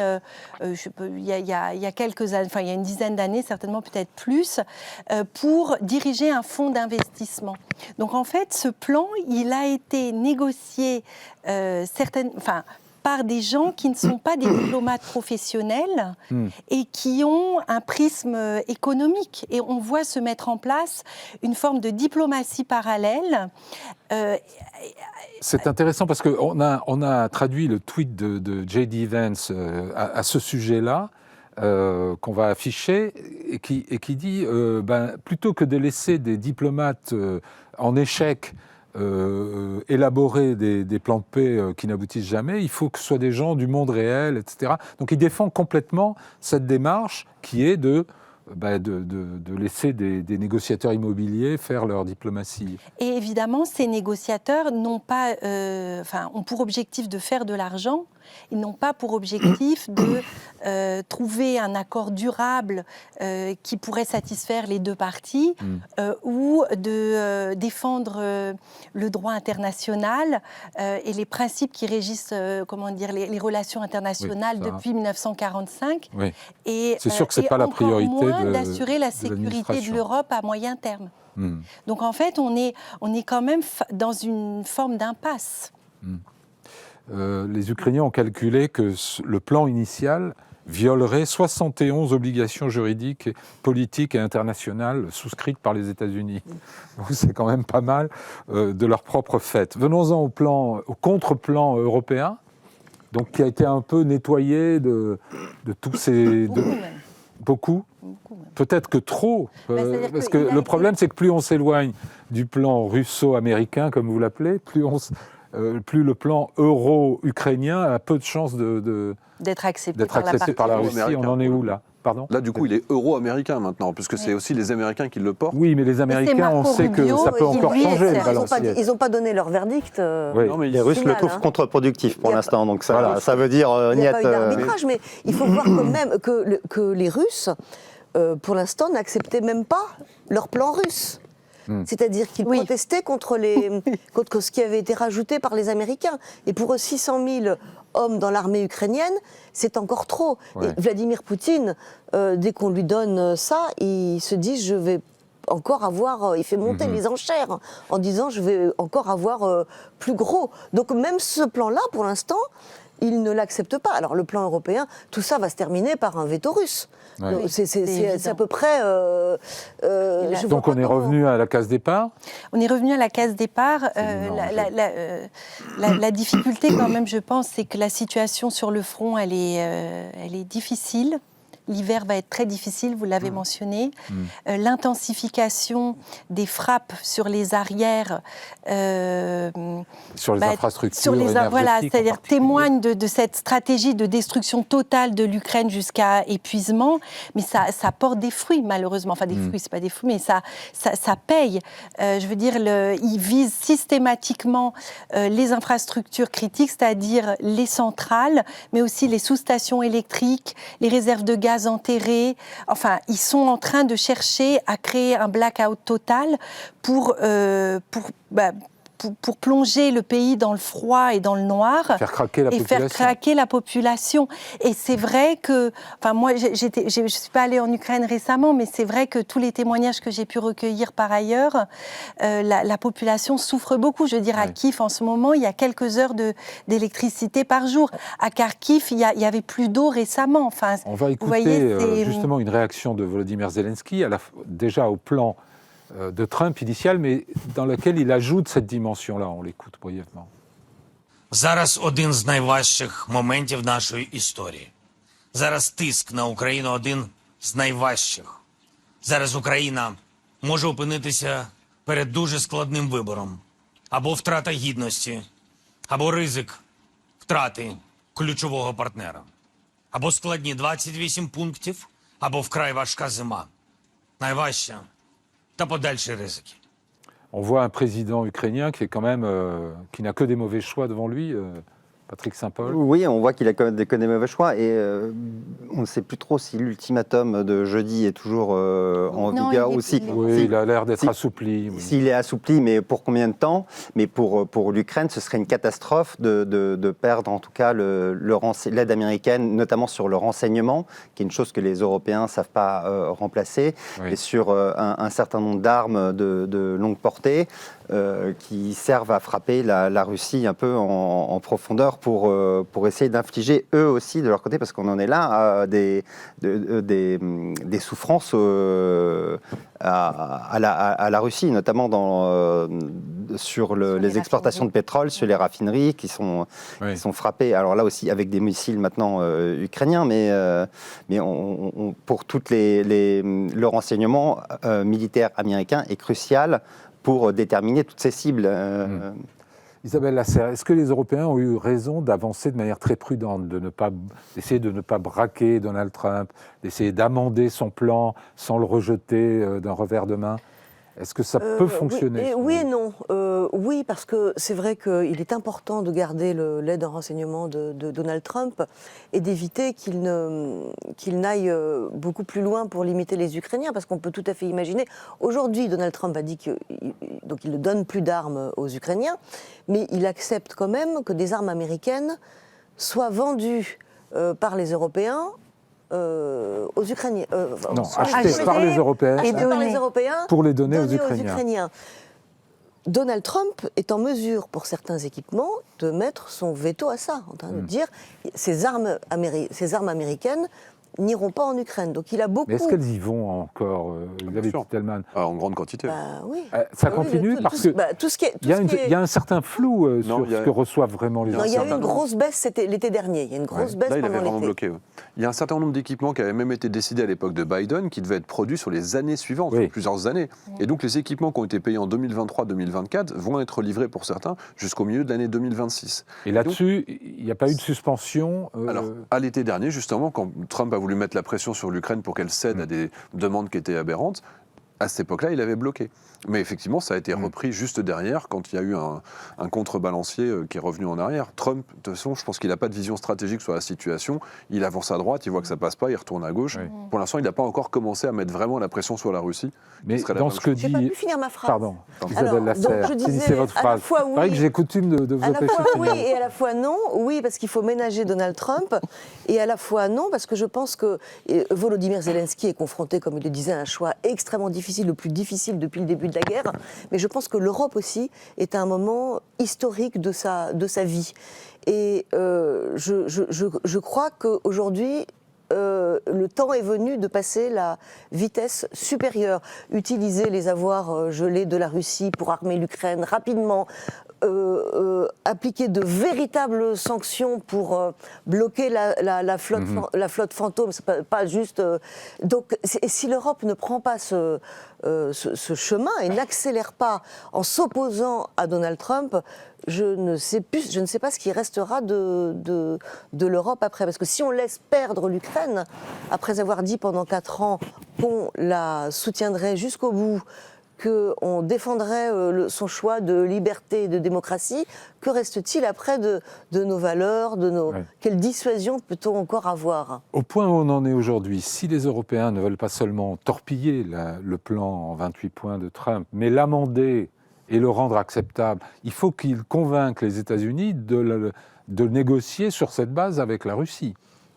il y a quelques années, il y a une dizaine d'années, certainement peut-être plus, pour diriger un fonds d'investissement. Donc en fait, ce plan, il a été négocié par des gens qui ne sont pas des diplomates professionnels et qui ont un prisme économique. Et on voit se mettre en place une forme de diplomatie parallèle. C'est intéressant parce qu'on a traduit le tweet de J.D. Vance à ce sujet-là, qu'on va afficher, et qui dit plutôt que de laisser des diplomates en échec élaborer des plans de paix qui n'aboutissent jamais, il faut que ce soit des gens du monde réel, etc. Donc il défend complètement cette démarche qui est de laisser des négociateurs immobiliers faire leur diplomatie. Et évidemment, ces négociateurs ont pour objectif de faire de l'argent. Ils n'ont pas pour objectif de trouver un accord durable qui pourrait satisfaire les deux parties ou de défendre le droit international et les principes qui régissent les relations internationales depuis 1945. Oui. Et, c'est sûr que ce n'est pas la priorité d'assurer la sécurité de l'Europe à moyen terme. Donc en fait, on est quand même dans une forme d'impasse. Les Ukrainiens ont calculé que le plan initial violerait 71 obligations juridiques, politiques et internationales souscrites par les États-Unis. Donc c'est quand même pas mal de leur propre fait. Venons-en au contre-plan européen, donc qui a été un peu nettoyé de tous ces... Beaucoup. Peut-être que trop, parce que le problème c'est que plus on s'éloigne du plan russo-américain, comme vous l'appelez, plus le plan euro-ukrainien a peu de chances d'être accepté par la Russie. On en est où là? Pardon? Là, du coup, il est euro-américain maintenant, puisque c'est aussi les Américains qui le portent. Oui, mais les Américains, on sait que ça peut encore changer. Ils n'ont pas donné leur verdict. Oui. Non, mais les Russes le trouvent contre-productif pour l'instant, donc ça veut dire... Il n'y a pas eu d'arbitrage, mais il faut voir quand même que les Russes, pour l'instant, n'acceptaient même pas leur plan russe. C'est-à-dire qu'ils protestaient contre ce qui avait été rajouté par les Américains. Et pour eux, 600 000 hommes dans l'armée ukrainienne, c'est encore trop. Ouais. Et Vladimir Poutine, dès qu'on lui donne ça, il se dit « je vais encore avoir... » il fait monter les enchères en disant « je vais encore avoir plus gros ». Donc même ce plan-là, pour l'instant, il ne l'accepte pas. Alors le plan européen, tout ça va se terminer par un veto russe. Ouais. C'est à peu près... Donc on est revenu à la case départ. On est revenu à la case départ. La difficulté quand même, je pense, c'est que la situation sur le front, elle est difficile. L'hiver va être très difficile, vous l'avez mentionné. L'intensification des frappes sur les arrières... sur les infrastructures voilà, énergétiques, c'est-à-dire témoigne de cette stratégie de destruction totale de l'Ukraine jusqu'à épuisement. Mais ça porte des fruits, malheureusement. Enfin, des fruits, c'est pas des fruits, mais ça paye. Je veux dire, il vise systématiquement les infrastructures critiques, c'est-à-dire les centrales, mais aussi les sous-stations électriques, les réserves de gaz enterrés. Enfin, ils sont en train de chercher à créer un blackout total pour plonger le pays dans le froid et dans le noir. Faire craquer la population. Faire craquer la population. Et c'est vrai que... Enfin, moi, je ne suis pas allée en Ukraine récemment, mais c'est vrai que tous les témoignages que j'ai pu recueillir par ailleurs, la population souffre beaucoup. Je veux dire, à Kiev, en ce moment, il y a quelques heures d'électricité par jour. À Kharkiv, il y avait plus d'eau récemment. Enfin, on va écouter justement une réaction de Volodymyr Zelensky, déjà au plan de Trump initial, mais dans lequel il ajoute cette dimension-là. On l'écoute brièvement. Зараз один з найважчих моментів нашої історії. Зараз тиск на Україну один з найважчих. Зараз Україна може опинитися перед дуже складним вибором. Або втрата гідності, або ризик втрати ключового партнера. Або складні 28 пунктів, або вкрай важка зима. Найважча та подальші ризики. On voit un président ukrainien qui est quand même qui n'a que des mauvais choix devant lui, Patrick Saint-Paul. Oui, on voit qu'il a quand même que des mauvais choix et on ne sait plus trop si l'ultimatum de jeudi est toujours en vigueur ou si. Oui, il a l'air d'être assoupli. Oui. S'il est assoupli, mais pour combien de temps? Mais pour l'Ukraine, ce serait une catastrophe de perdre en tout cas l'aide américaine, notamment sur le renseignement, qui est une chose que les Européens ne savent pas remplacer, et sur un certain nombre d'armes de longue portée qui servent à frapper la Russie un peu en profondeur pour essayer d'infliger eux aussi de leur côté, parce qu'on en est là, des souffrances à la Russie, notamment sur les exportations de pétrole, sur les raffineries qui sont frappées. Alors là aussi avec des missiles maintenant ukrainiens, mais pour toutes le renseignement militaire américain est crucial pour déterminer toutes ces cibles. Isabelle Lasserre, est-ce que les Européens ont eu raison d'avancer de manière très prudente, d'essayer de ne pas braquer Donald Trump, d'essayer d'amender son plan sans le rejeter d'un revers de main? Est-ce que ça peut fonctionner? Oui et non. Oui, parce que c'est vrai qu'il est important de garder l'aide en renseignement de Donald Trump et d'éviter qu'il n'aille beaucoup plus loin pour limiter les Ukrainiens, parce qu'on peut tout à fait imaginer. Aujourd'hui, Donald Trump a dit qu'il ne donne plus d'armes aux Ukrainiens, mais il accepte quand même que des armes américaines soient vendues par les Européens aux Ukrainiens. Non, achetés par les Européens, pour les donner aux Ukrainiens. Donald Trump est en mesure, pour certains équipements, de mettre son veto à ça, en train de dire ces armes américaines n'iront pas en Ukraine. Donc il a beaucoup... Mais est-ce qu'elles y vont encore, David Titelman? En grande quantité. Oui. Ça continue parce que il y a un certain flou sur ce que reçoivent vraiment les Ukrainiens. Il y a eu une grosse baisse l'été dernier. Il y a une grosse baisse là, il avait pendant vraiment l'été. bloqué. Il y a un certain nombre d'équipements qui avaient même été décidés à l'époque de Biden, qui devaient être produits sur les années suivantes, sur plusieurs années. Et donc les équipements qui ont été payés en 2023-2024 vont être livrés pour certains jusqu'au milieu de l'année 2026. Et là-dessus, il n'y a pas eu de suspension Alors, à l'été dernier, justement, quand Trump a voulu mettre la pression sur l'Ukraine pour qu'elle cède à des demandes qui étaient aberrantes, à cette époque-là, il avait bloqué. Mais effectivement, ça a été repris juste derrière, quand il y a eu un contrebalancier qui est revenu en arrière. Trump, de toute façon, je pense qu'il n'a pas de vision stratégique sur la situation. Il avance à droite, il voit que ça passe pas, il retourne à gauche. Oui. Pour l'instant, il n'a pas encore commencé à mettre vraiment la pression sur la Russie. Mais dans ce que dit... J'ai pas pu finir ma phrase. Pardon, Isabelle Lasserre, finissez votre phrase. Oui. C'est vrai que j'ai coutume de vous empêcher de finir. Oui, et à la fois non. Oui, parce qu'il faut ménager Donald Trump. Et à la fois non, parce que je pense que Volodymyr Zelensky est confronté, comme il le disait, à un choix extrêmement difficile, le plus difficile depuis le début de de la guerre, mais je pense que l'Europe aussi est à un moment historique de sa vie. Et je crois qu'aujourd'hui, le temps est venu de passer la vitesse supérieure, utiliser les avoirs gelés de la Russie pour armer l'Ukraine rapidement, appliquer de véritables sanctions pour bloquer la flotte fantôme, c'est pas juste. Donc, si l'Europe ne prend pas ce chemin et n'accélère pas en s'opposant à Donald Trump, je ne sais pas ce qui restera de l'Europe après. Parce que si on laisse perdre l'Ukraine, après avoir dit pendant 4 ans qu'on la soutiendrait jusqu'au bout, qu'on défendrait son choix de liberté et de démocratie, que reste-t-il après de nos valeurs, quelle dissuasion peut-on encore avoir? Au point où on en est aujourd'hui, si les Européens ne veulent pas seulement torpiller le plan en 28 points de Trump, mais l'amender et le rendre acceptable, il faut qu'ils convainquent les États-Unis de négocier sur cette base avec la Russie.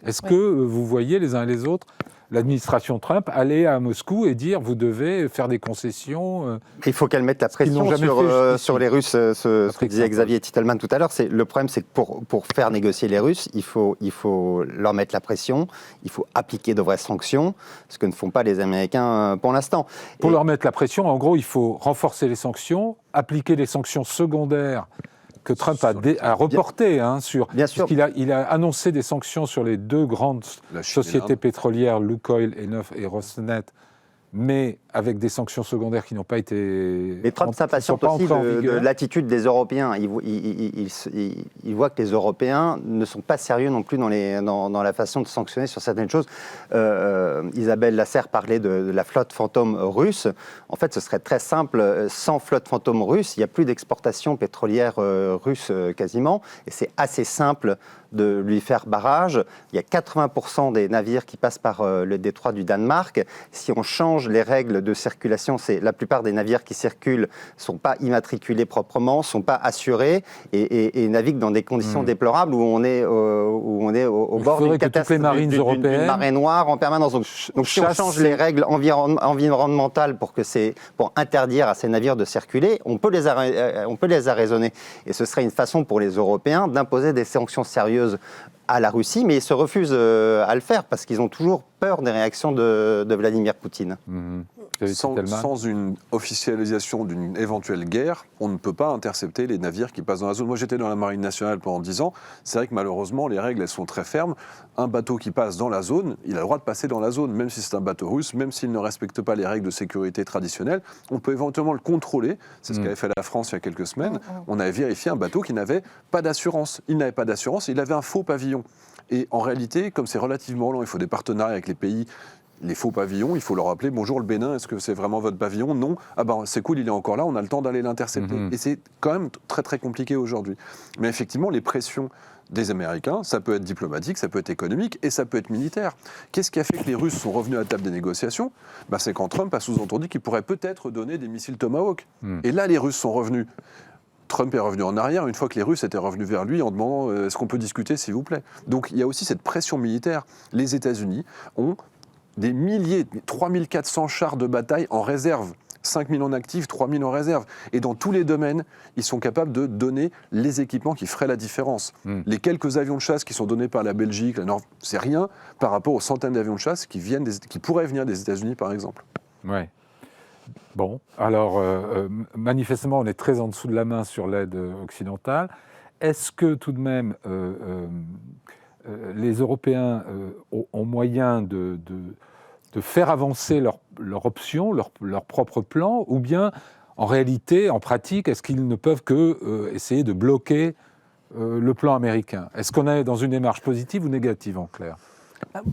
Est-ce que vous voyez les uns et les autres l'administration Trump aller à Moscou et dire vous devez faire des concessions? Il faut qu'elle mette la pression sur les Russes, ce que disait Xavier Titelman tout à l'heure. Le problème, c'est que pour faire négocier les Russes, il faut leur mettre la pression, il faut appliquer de vraies sanctions, ce que ne font pas les Américains pour l'instant. Pour leur mettre la pression, en gros, il faut renforcer les sanctions, appliquer les sanctions secondaires que Trump a reporté il a annoncé des sanctions sur les 2 grandes sociétés pétrolières, Lukoil et Rosneft, mais avec des sanctions secondaires qui n'ont pas été... Mais Trump s'impatiente aussi de l'attitude des Européens. Il voit que les Européens ne sont pas sérieux non plus dans la façon de sanctionner sur certaines choses. Isabelle Lasserre parlait de la flotte fantôme russe. En fait, ce serait très simple. Sans flotte fantôme russe, il n'y a plus d'exportation pétrolière russe quasiment. Et c'est assez simple de lui faire barrage. Il y a 80% des navires qui passent par le détroit du Danemark. Si on change les règles de circulation, la plupart des navires qui circulent ne sont pas immatriculés proprement, ne sont pas assurés et naviguent dans des conditions déplorables où on est au bord d'une catastrophe, d'une marée noire en permanence. Donc si on change les règles environnementales pour interdire à ces navires de circuler, on peut les arraisonner. Et ce serait une façon pour les Européens d'imposer des sanctions sérieuses à la Russie, mais ils se refusent à le faire parce qu'ils ont toujours peur des réactions de Vladimir Poutine. Sans une officialisation d'une éventuelle guerre, on ne peut pas intercepter les navires qui passent dans la zone. Moi, j'étais dans la Marine nationale pendant 10 ans. C'est vrai que malheureusement, les règles, elles sont très fermes. Un bateau qui passe dans la zone, il a le droit de passer dans la zone, même si c'est un bateau russe, même s'il ne respecte pas les règles de sécurité traditionnelles. On peut éventuellement le contrôler. C'est ce qu'avait fait la France il y a quelques semaines. On avait vérifié un bateau qui n'avait pas d'assurance. Il n'avait pas d'assurance, il avait un faux pavillon. Et en réalité, comme c'est relativement long, il faut des partenariats avec les pays. Les faux pavillons, il faut leur rappeler « Bonjour le Bénin, est-ce que c'est vraiment votre pavillon ?» Non. « Ah ben c'est cool, il est encore là, on a le temps d'aller l'intercepter. Et c'est quand même très très compliqué aujourd'hui. Mais effectivement, les pressions des Américains, ça peut être diplomatique, ça peut être économique et ça peut être militaire. Qu'est-ce qui a fait que les Russes sont revenus à la table des négociations? C'est quand Trump a sous-entendu qu'il pourrait peut-être donner des missiles Tomahawk. Et là, les Russes sont revenus. Trump est revenu en arrière une fois que les Russes étaient revenus vers lui en demandant « Est-ce qu'on peut discuter, s'il vous plaît ?» Donc il y a aussi cette pression militaire. Les États-Unis ont des milliers, 3400 chars de bataille en réserve, 5000 en actifs, 3000 en réserve. Et dans tous les domaines, ils sont capables de donner les équipements qui feraient la différence. Les quelques avions de chasse qui sont donnés par la Belgique, la Norvège, c'est rien par rapport aux centaines d'avions de chasse qui pourraient venir des États-Unis, par exemple. Ouais. Bon, alors, manifestement, on est très en dessous de la main sur l'aide occidentale. Est-ce que, tout de même, les Européens ont moyen de faire avancer leur option, leur propre plan, ou bien, en réalité, en pratique, est-ce qu'ils ne peuvent que essayer de bloquer le plan américain? Est-ce qu'on est dans une démarche positive ou négative, en clair?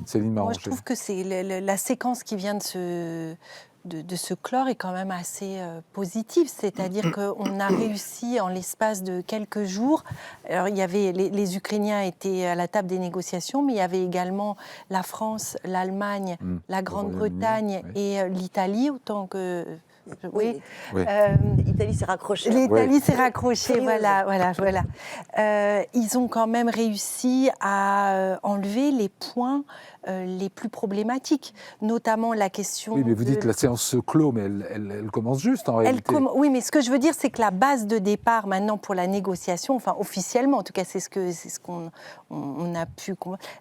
Céline Maranger. Moi, je trouve que c'est la séquence qui vient de se clore est quand même assez positive, c'est-à-dire qu'on a réussi en l'espace de quelques jours. Alors il y avait les Ukrainiens étaient à la table des négociations, mais il y avait également la France, l'Allemagne, la Grande-Bretagne et l'Italie, autant que Oui. Oui. L'Italie s'est raccrochée. L'Italie s'est raccrochée, Furieuse. voilà. Ils ont quand même réussi à enlever les points les plus problématiques, notamment la question. Oui, mais vous dites la séance se clôt, mais elle commence juste en réalité. Oui, mais ce que je veux dire, c'est que la base de départ maintenant pour la négociation, enfin officiellement, en tout cas c'est ce qu'on a pu.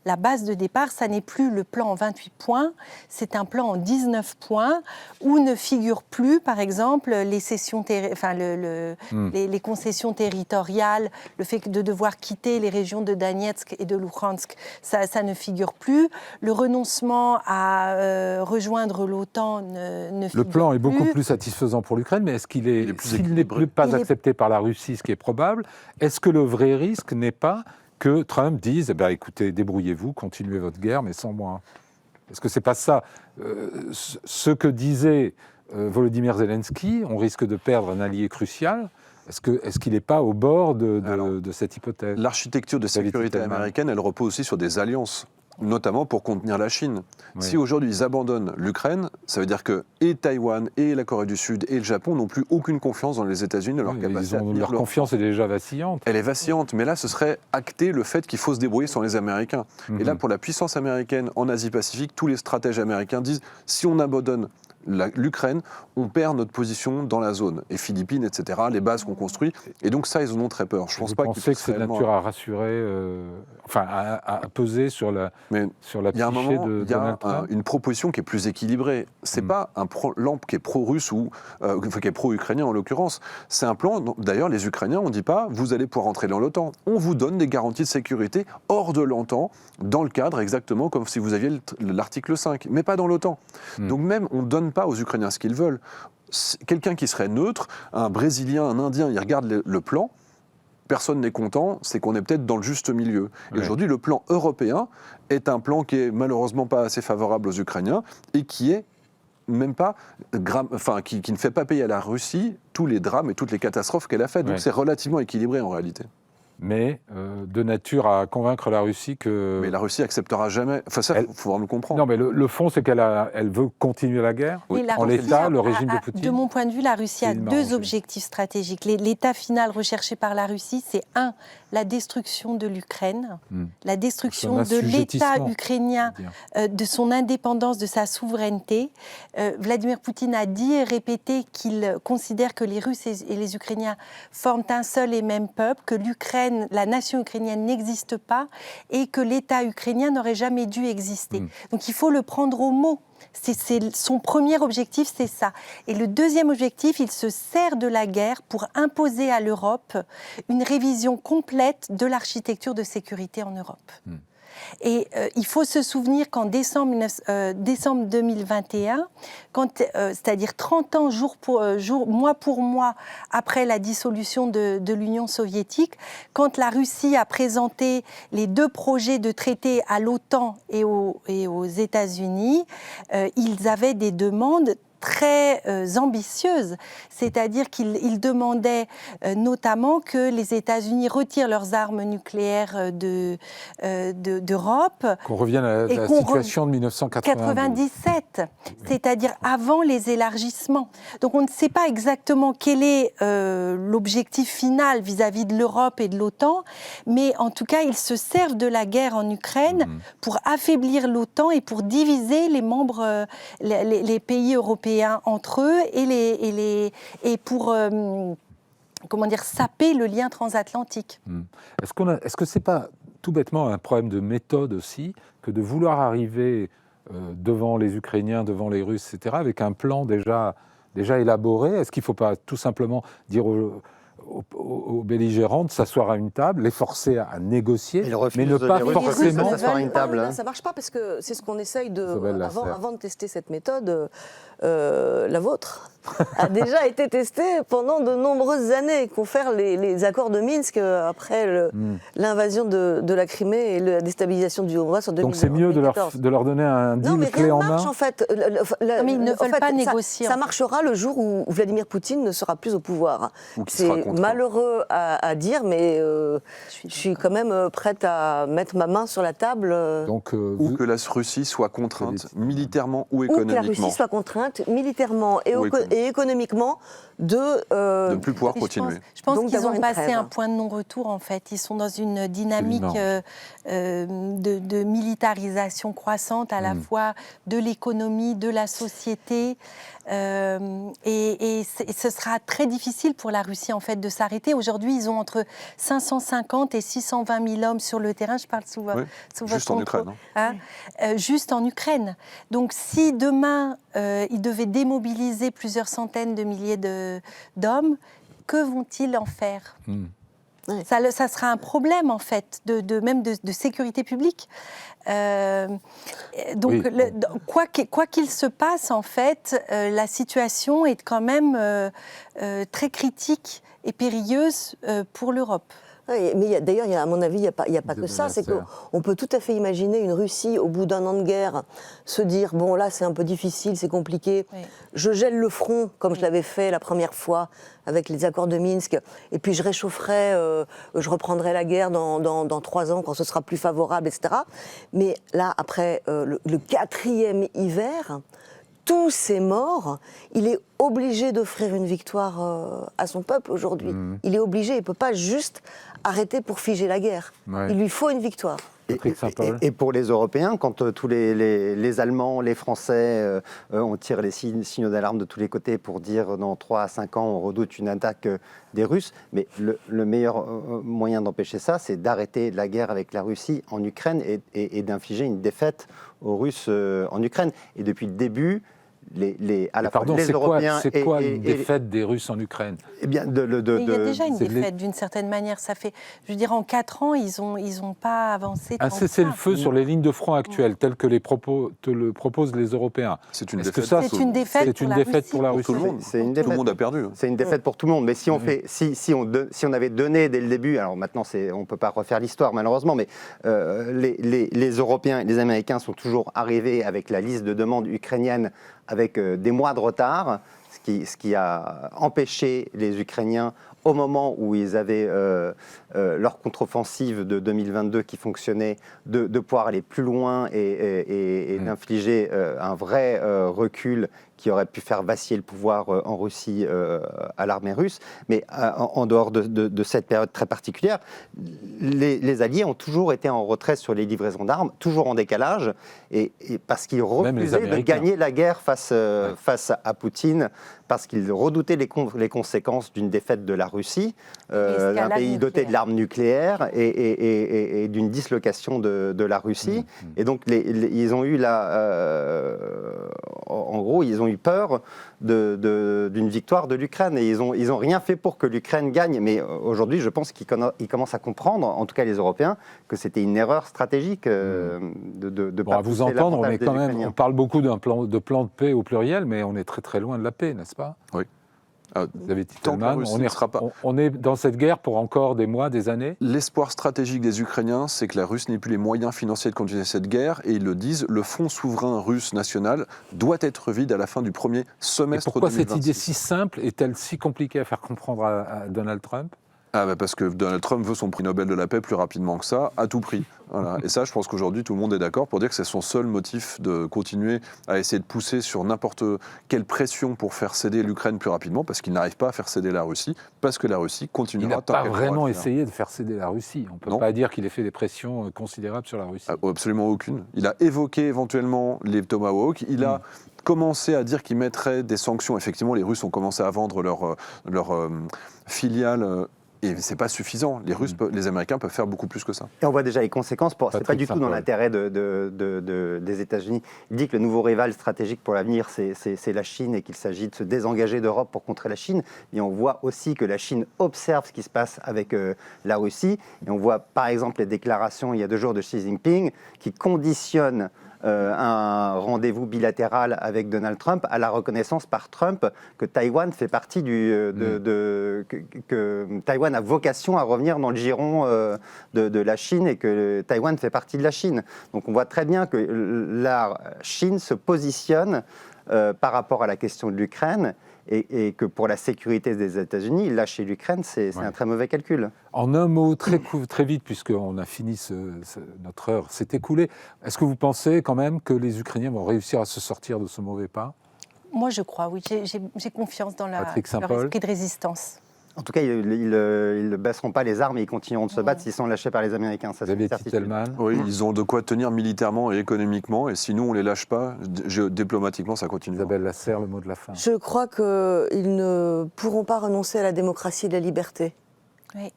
La base de départ, ça n'est plus le plan en 28 points, c'est un plan en 19 points où ne figurent plus, par exemple, les cessions, les concessions territoriales, le fait de devoir quitter les régions de Donetsk et de Luhansk, ça ne figure plus. Le renoncement à rejoindre l'OTAN ne figure plus. Le plan est beaucoup plus satisfaisant pour l'Ukraine, mais est-ce qu'il est, s'il n'est pas accepté par la Russie, ce qui est probable, est-ce que le vrai risque n'est pas que Trump dise écoutez, débrouillez-vous, continuez votre guerre, mais sans moi? Est-ce que c'est pas ça ce que disait Volodymyr Zelensky, on risque de perdre un allié crucial? Est-ce qu'il n'est pas au bord de cette hypothèse? L'architecture de sécurité américaine, elle repose aussi sur des alliances, notamment pour contenir la Chine. Oui. Si aujourd'hui ils abandonnent l'Ukraine, ça veut dire que et Taïwan, et la Corée du Sud, et le Japon n'ont plus aucune confiance dans les États-Unis, dans leur capacité à tenir leur confiance est déjà vacillante. Elle est vacillante, mais là, ce serait acter le fait qu'il faut se débrouiller sans les Américains. Et là, pour la puissance américaine en Asie-Pacifique, tous les stratèges américains disent si on abandonne l'Ukraine, on perd notre position dans la zone. Et Philippines, etc., les bases qu'on construit. Et donc ça, ils en ont très peur. Je pense pas qu'ils pensez que c'est de nature à rassurer, à peser sur la psyché de Donald Trump? Une proposition qui est plus équilibrée. C'est pas un plan qui est pro-russe ou qui est pro-ukrainien en l'occurrence. C'est un plan, d'ailleurs, les Ukrainiens, on ne dit pas vous allez pouvoir entrer dans l'OTAN. On vous donne des garanties de sécurité hors de l'OTAN, dans le cadre exactement comme si vous aviez l'article 5, mais pas dans l'OTAN. Donc même, on ne donne pas aux Ukrainiens ce qu'ils veulent. Quelqu'un qui serait neutre, un Brésilien, un Indien, il regarde le plan, personne n'est content, c'est qu'on est peut-être dans le juste milieu. Et aujourd'hui, le plan européen est un plan qui est malheureusement pas assez favorable aux Ukrainiens et qui est même pas, qui ne fait pas payer à la Russie tous les drames et toutes les catastrophes qu'elle a faites. Donc c'est relativement équilibré en réalité. Mais de nature à convaincre la Russie que... Mais la Russie acceptera jamais... Enfin ça, il faut le comprendre. Non, mais le fond, c'est qu'elle veut continuer la guerre. Oui. En l'état, le régime de Poutine. De mon point de vue, la Russie a deux objectifs stratégiques. L'état final recherché par la Russie, c'est la destruction de l'Ukraine, la destruction de l'État ukrainien, de son indépendance, de sa souveraineté. Vladimir Poutine a dit et répété qu'il considère que les Russes et les Ukrainiens forment un seul et même peuple, que la nation ukrainienne n'existe pas et que l'État ukrainien n'aurait jamais dû exister. Donc il faut le prendre au mot. Son premier objectif, c'est ça. Et le deuxième objectif, il se sert de la guerre pour imposer à l'Europe une révision complète de l'architecture de sécurité en Europe. Et il faut se souvenir qu'en décembre 2021, c'est-à-dire 30 ans mois pour mois après la dissolution de l'Union soviétique, quand la Russie a présenté les deux projets de traité à l'OTAN et aux États-Unis, ils avaient des demandes très ambitieuse, c'est-à-dire qu'il demandait notamment que les États-Unis retirent leurs armes nucléaires d'Europe. Qu'on revienne à la situation de 1997, c'est-à-dire avant les élargissements. Donc on ne sait pas exactement quel est l'objectif final vis-à-vis de l'Europe et de l'OTAN, mais en tout cas ils se servent de la guerre en Ukraine pour affaiblir l'OTAN et pour diviser les membres, les pays européens entre eux et pour saper le lien transatlantique. Est-ce que c'est pas tout bêtement un problème de méthode aussi que de vouloir arriver devant les Ukrainiens, devant les Russes, etc., avec un plan déjà élaboré? Est-ce qu'il ne faut pas tout simplement dire aux belligérants de s'asseoir à une table, les forcer à négocier, mais ne pas forcément s'asseoir à une table? Ça ne marche pas parce que c'est ce qu'on essaye avant de tester cette méthode. La vôtre a déjà été testée pendant de nombreuses années, confère les accords de Minsk après l'invasion de la Crimée et la déstabilisation du Donbass en 2014. Donc c'est mieux de leur donner un deal clé en main. Non, mais rien ne marche en fait. Mais ils ne veulent pas négocier. Ça marchera le jour où Vladimir Poutine ne sera plus au pouvoir. C'est malheureux à dire, mais je suis quand même prête à mettre ma main sur la table. Ou que la Russie soit contrainte militairement ou économiquement. Ou que la Russie soit contrainte contrainte militairement et économiquement de ne plus pouvoir Et continuer. Je pense Donc, qu'ils d'avoir ont une passé trêve. un point de non-retour, en fait. Ils sont dans une dynamique de militarisation croissante, à la fois de l'économie, de la société. Et ce sera très difficile pour la Russie, en fait, de s'arrêter. Aujourd'hui, ils ont entre 550 et 620 000 hommes sur le terrain. Je parle sous votre juste en contrôle. Ukraine, Juste en Ukraine. Donc, si demain, ils devaient démobiliser plusieurs centaines de milliers d'hommes, que vont-ils en faire Ça sera un problème, en fait, même de sécurité publique. Donc, quoi qu'il se passe, en fait, la situation est quand même très critique et périlleuse pour l'Europe. Oui, mais d'ailleurs, à mon avis, il n'y a pas que ça. C'est qu'on peut tout à fait imaginer une Russie, au bout d'un an de guerre, se dire, bon, là, c'est un peu difficile, c'est compliqué. Oui. Je gèle le front, comme je l'avais fait la première fois avec les accords de Minsk, et puis je réchaufferai, je reprendrai la guerre dans 3 ans, quand ce sera plus favorable, etc. Mais là, après le 4e hiver, tous ces morts, il est obligé d'offrir une victoire à son peuple aujourd'hui. Il est obligé, il ne peut pas juste arrêter pour figer la guerre. Ouais. Il lui faut une victoire. Et pour les Européens, quand tous les Allemands, les Français, on tire les signaux d'alarme de tous les côtés pour dire dans 3 à 5 ans, on redoute une attaque des Russes, mais le meilleur moyen d'empêcher ça, c'est d'arrêter la guerre avec la Russie en Ukraine et d'infliger une défaite aux Russes en Ukraine. Et depuis le début, les Européens... C'est quoi une défaite des Russes en Ukraine? Eh bien, il y a déjà une défaite, d'une certaine manière. Ça fait, je veux dire, en 4 ans, ils ont pas avancé. Un cessez-le-feu sur les lignes de front actuelles, telles que le proposent les Européens. C'est une défaite pour la Russie. Tout le monde. Tout le monde a perdu. C'est une défaite pour tout le monde. Mais si on avait donné dès le début, alors maintenant on ne peut pas refaire l'histoire malheureusement, mais les Européens et les Américains sont toujours arrivés avec la liste de demandes ukrainiennes avec des mois de retard, ce qui a empêché les Ukrainiens, au moment où ils avaient leur contre-offensive de 2022 qui fonctionnait, de pouvoir aller plus loin et d'infliger un vrai recul qui aurait pu faire vaciller le pouvoir en Russie à l'armée russe. Mais en dehors de cette période très particulière, les Alliés ont toujours été en retrait sur les livraisons d'armes, toujours en décalage, et parce qu'ils refusaient de gagner la guerre face à Poutine, parce qu'ils redoutaient les conséquences d'une défaite de la Russie, d'un pays doté de l'arme nucléaire et d'une dislocation de la Russie. Et donc ils ont eu en gros, ils ont eu peur d'une victoire de l'Ukraine et ils ont rien fait pour que l'Ukraine gagne. Mais aujourd'hui, je pense qu'ils commencent à comprendre, en tout cas les Européens, que c'était une erreur stratégique de pas vous entendre, mais quand même, on parle beaucoup de plan de paix au pluriel, mais on est très très loin de la paix, n'est-ce pas? Oui. Vous avez dit on est dans cette guerre pour encore des mois, des années. L'espoir stratégique des Ukrainiens, c'est que la Russie n'ait plus les moyens financiers de continuer cette guerre, et ils le disent, le fonds souverain russe national doit être vide à la fin du premier semestre 2026. Pourquoi cette idée si simple est-elle si compliquée à faire comprendre à Donald Trump? Parce que Donald Trump veut son prix Nobel de la paix plus rapidement que ça, à tout prix. Voilà. Et ça, je pense qu'aujourd'hui, tout le monde est d'accord pour dire que c'est son seul motif de continuer à essayer de pousser sur n'importe quelle pression pour faire céder l'Ukraine plus rapidement, parce qu'il n'arrive pas à faire céder la Russie, parce que la Russie continuera... Il n'a pas vraiment essayé de faire céder la Russie. On ne peut pas dire qu'il ait fait des pressions considérables sur la Russie. Absolument aucune. Il a évoqué éventuellement les Tomahawks, il a commencé à dire qu'il mettrait des sanctions. Effectivement, les Russes ont commencé à vendre leur filiale... Et c'est pas suffisant. Les Américains peuvent faire beaucoup plus que ça. Et on voit déjà les conséquences. C'est pas du tout dans l'intérêt des États-Unis. Il dit que le nouveau rival stratégique pour l'avenir, c'est la Chine et qu'il s'agit de se désengager d'Europe pour contrer la Chine. Et on voit aussi que la Chine observe ce qui se passe avec la Russie. Et on voit par exemple les déclarations il y a 2 jours de Xi Jinping qui conditionnent un rendez-vous bilatéral avec Donald Trump à la reconnaissance par Trump que Taïwan fait partie que Taïwan a vocation à revenir dans le giron de la Chine et que Taïwan fait partie de la Chine. Donc on voit très bien que la Chine se positionne par rapport à la question de l'Ukraine et que pour la sécurité des États-Unis, lâcher l'Ukraine, c'est un très mauvais calcul. En un mot, très vite, puisqu'on a fini, notre heure s'est écoulée, est-ce que vous pensez quand même que les Ukrainiens vont réussir à se sortir de ce mauvais pas? Moi, je crois, oui. J'ai confiance dans leur esprit de résistance. En tout cas, ils ne baisseront pas les armes et ils continueront de se battre s'ils sont lâchés par les Américains. Ça, c'est une certitude. Oui, ils ont de quoi tenir militairement et économiquement. Et si nous, on ne les lâche pas, diplomatiquement, ça continue. Isabelle Lasserre, le mot de la fin. Je crois qu'ils ne pourront pas renoncer à la démocratie et la liberté. Oui.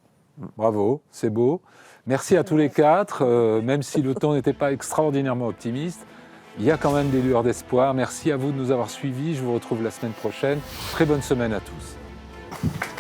Bravo, c'est beau. Merci à tous les quatre. Même si le ton n'était pas extraordinairement optimiste, il y a quand même des lueurs d'espoir. Merci à vous de nous avoir suivis. Je vous retrouve la semaine prochaine. Très bonne semaine à tous.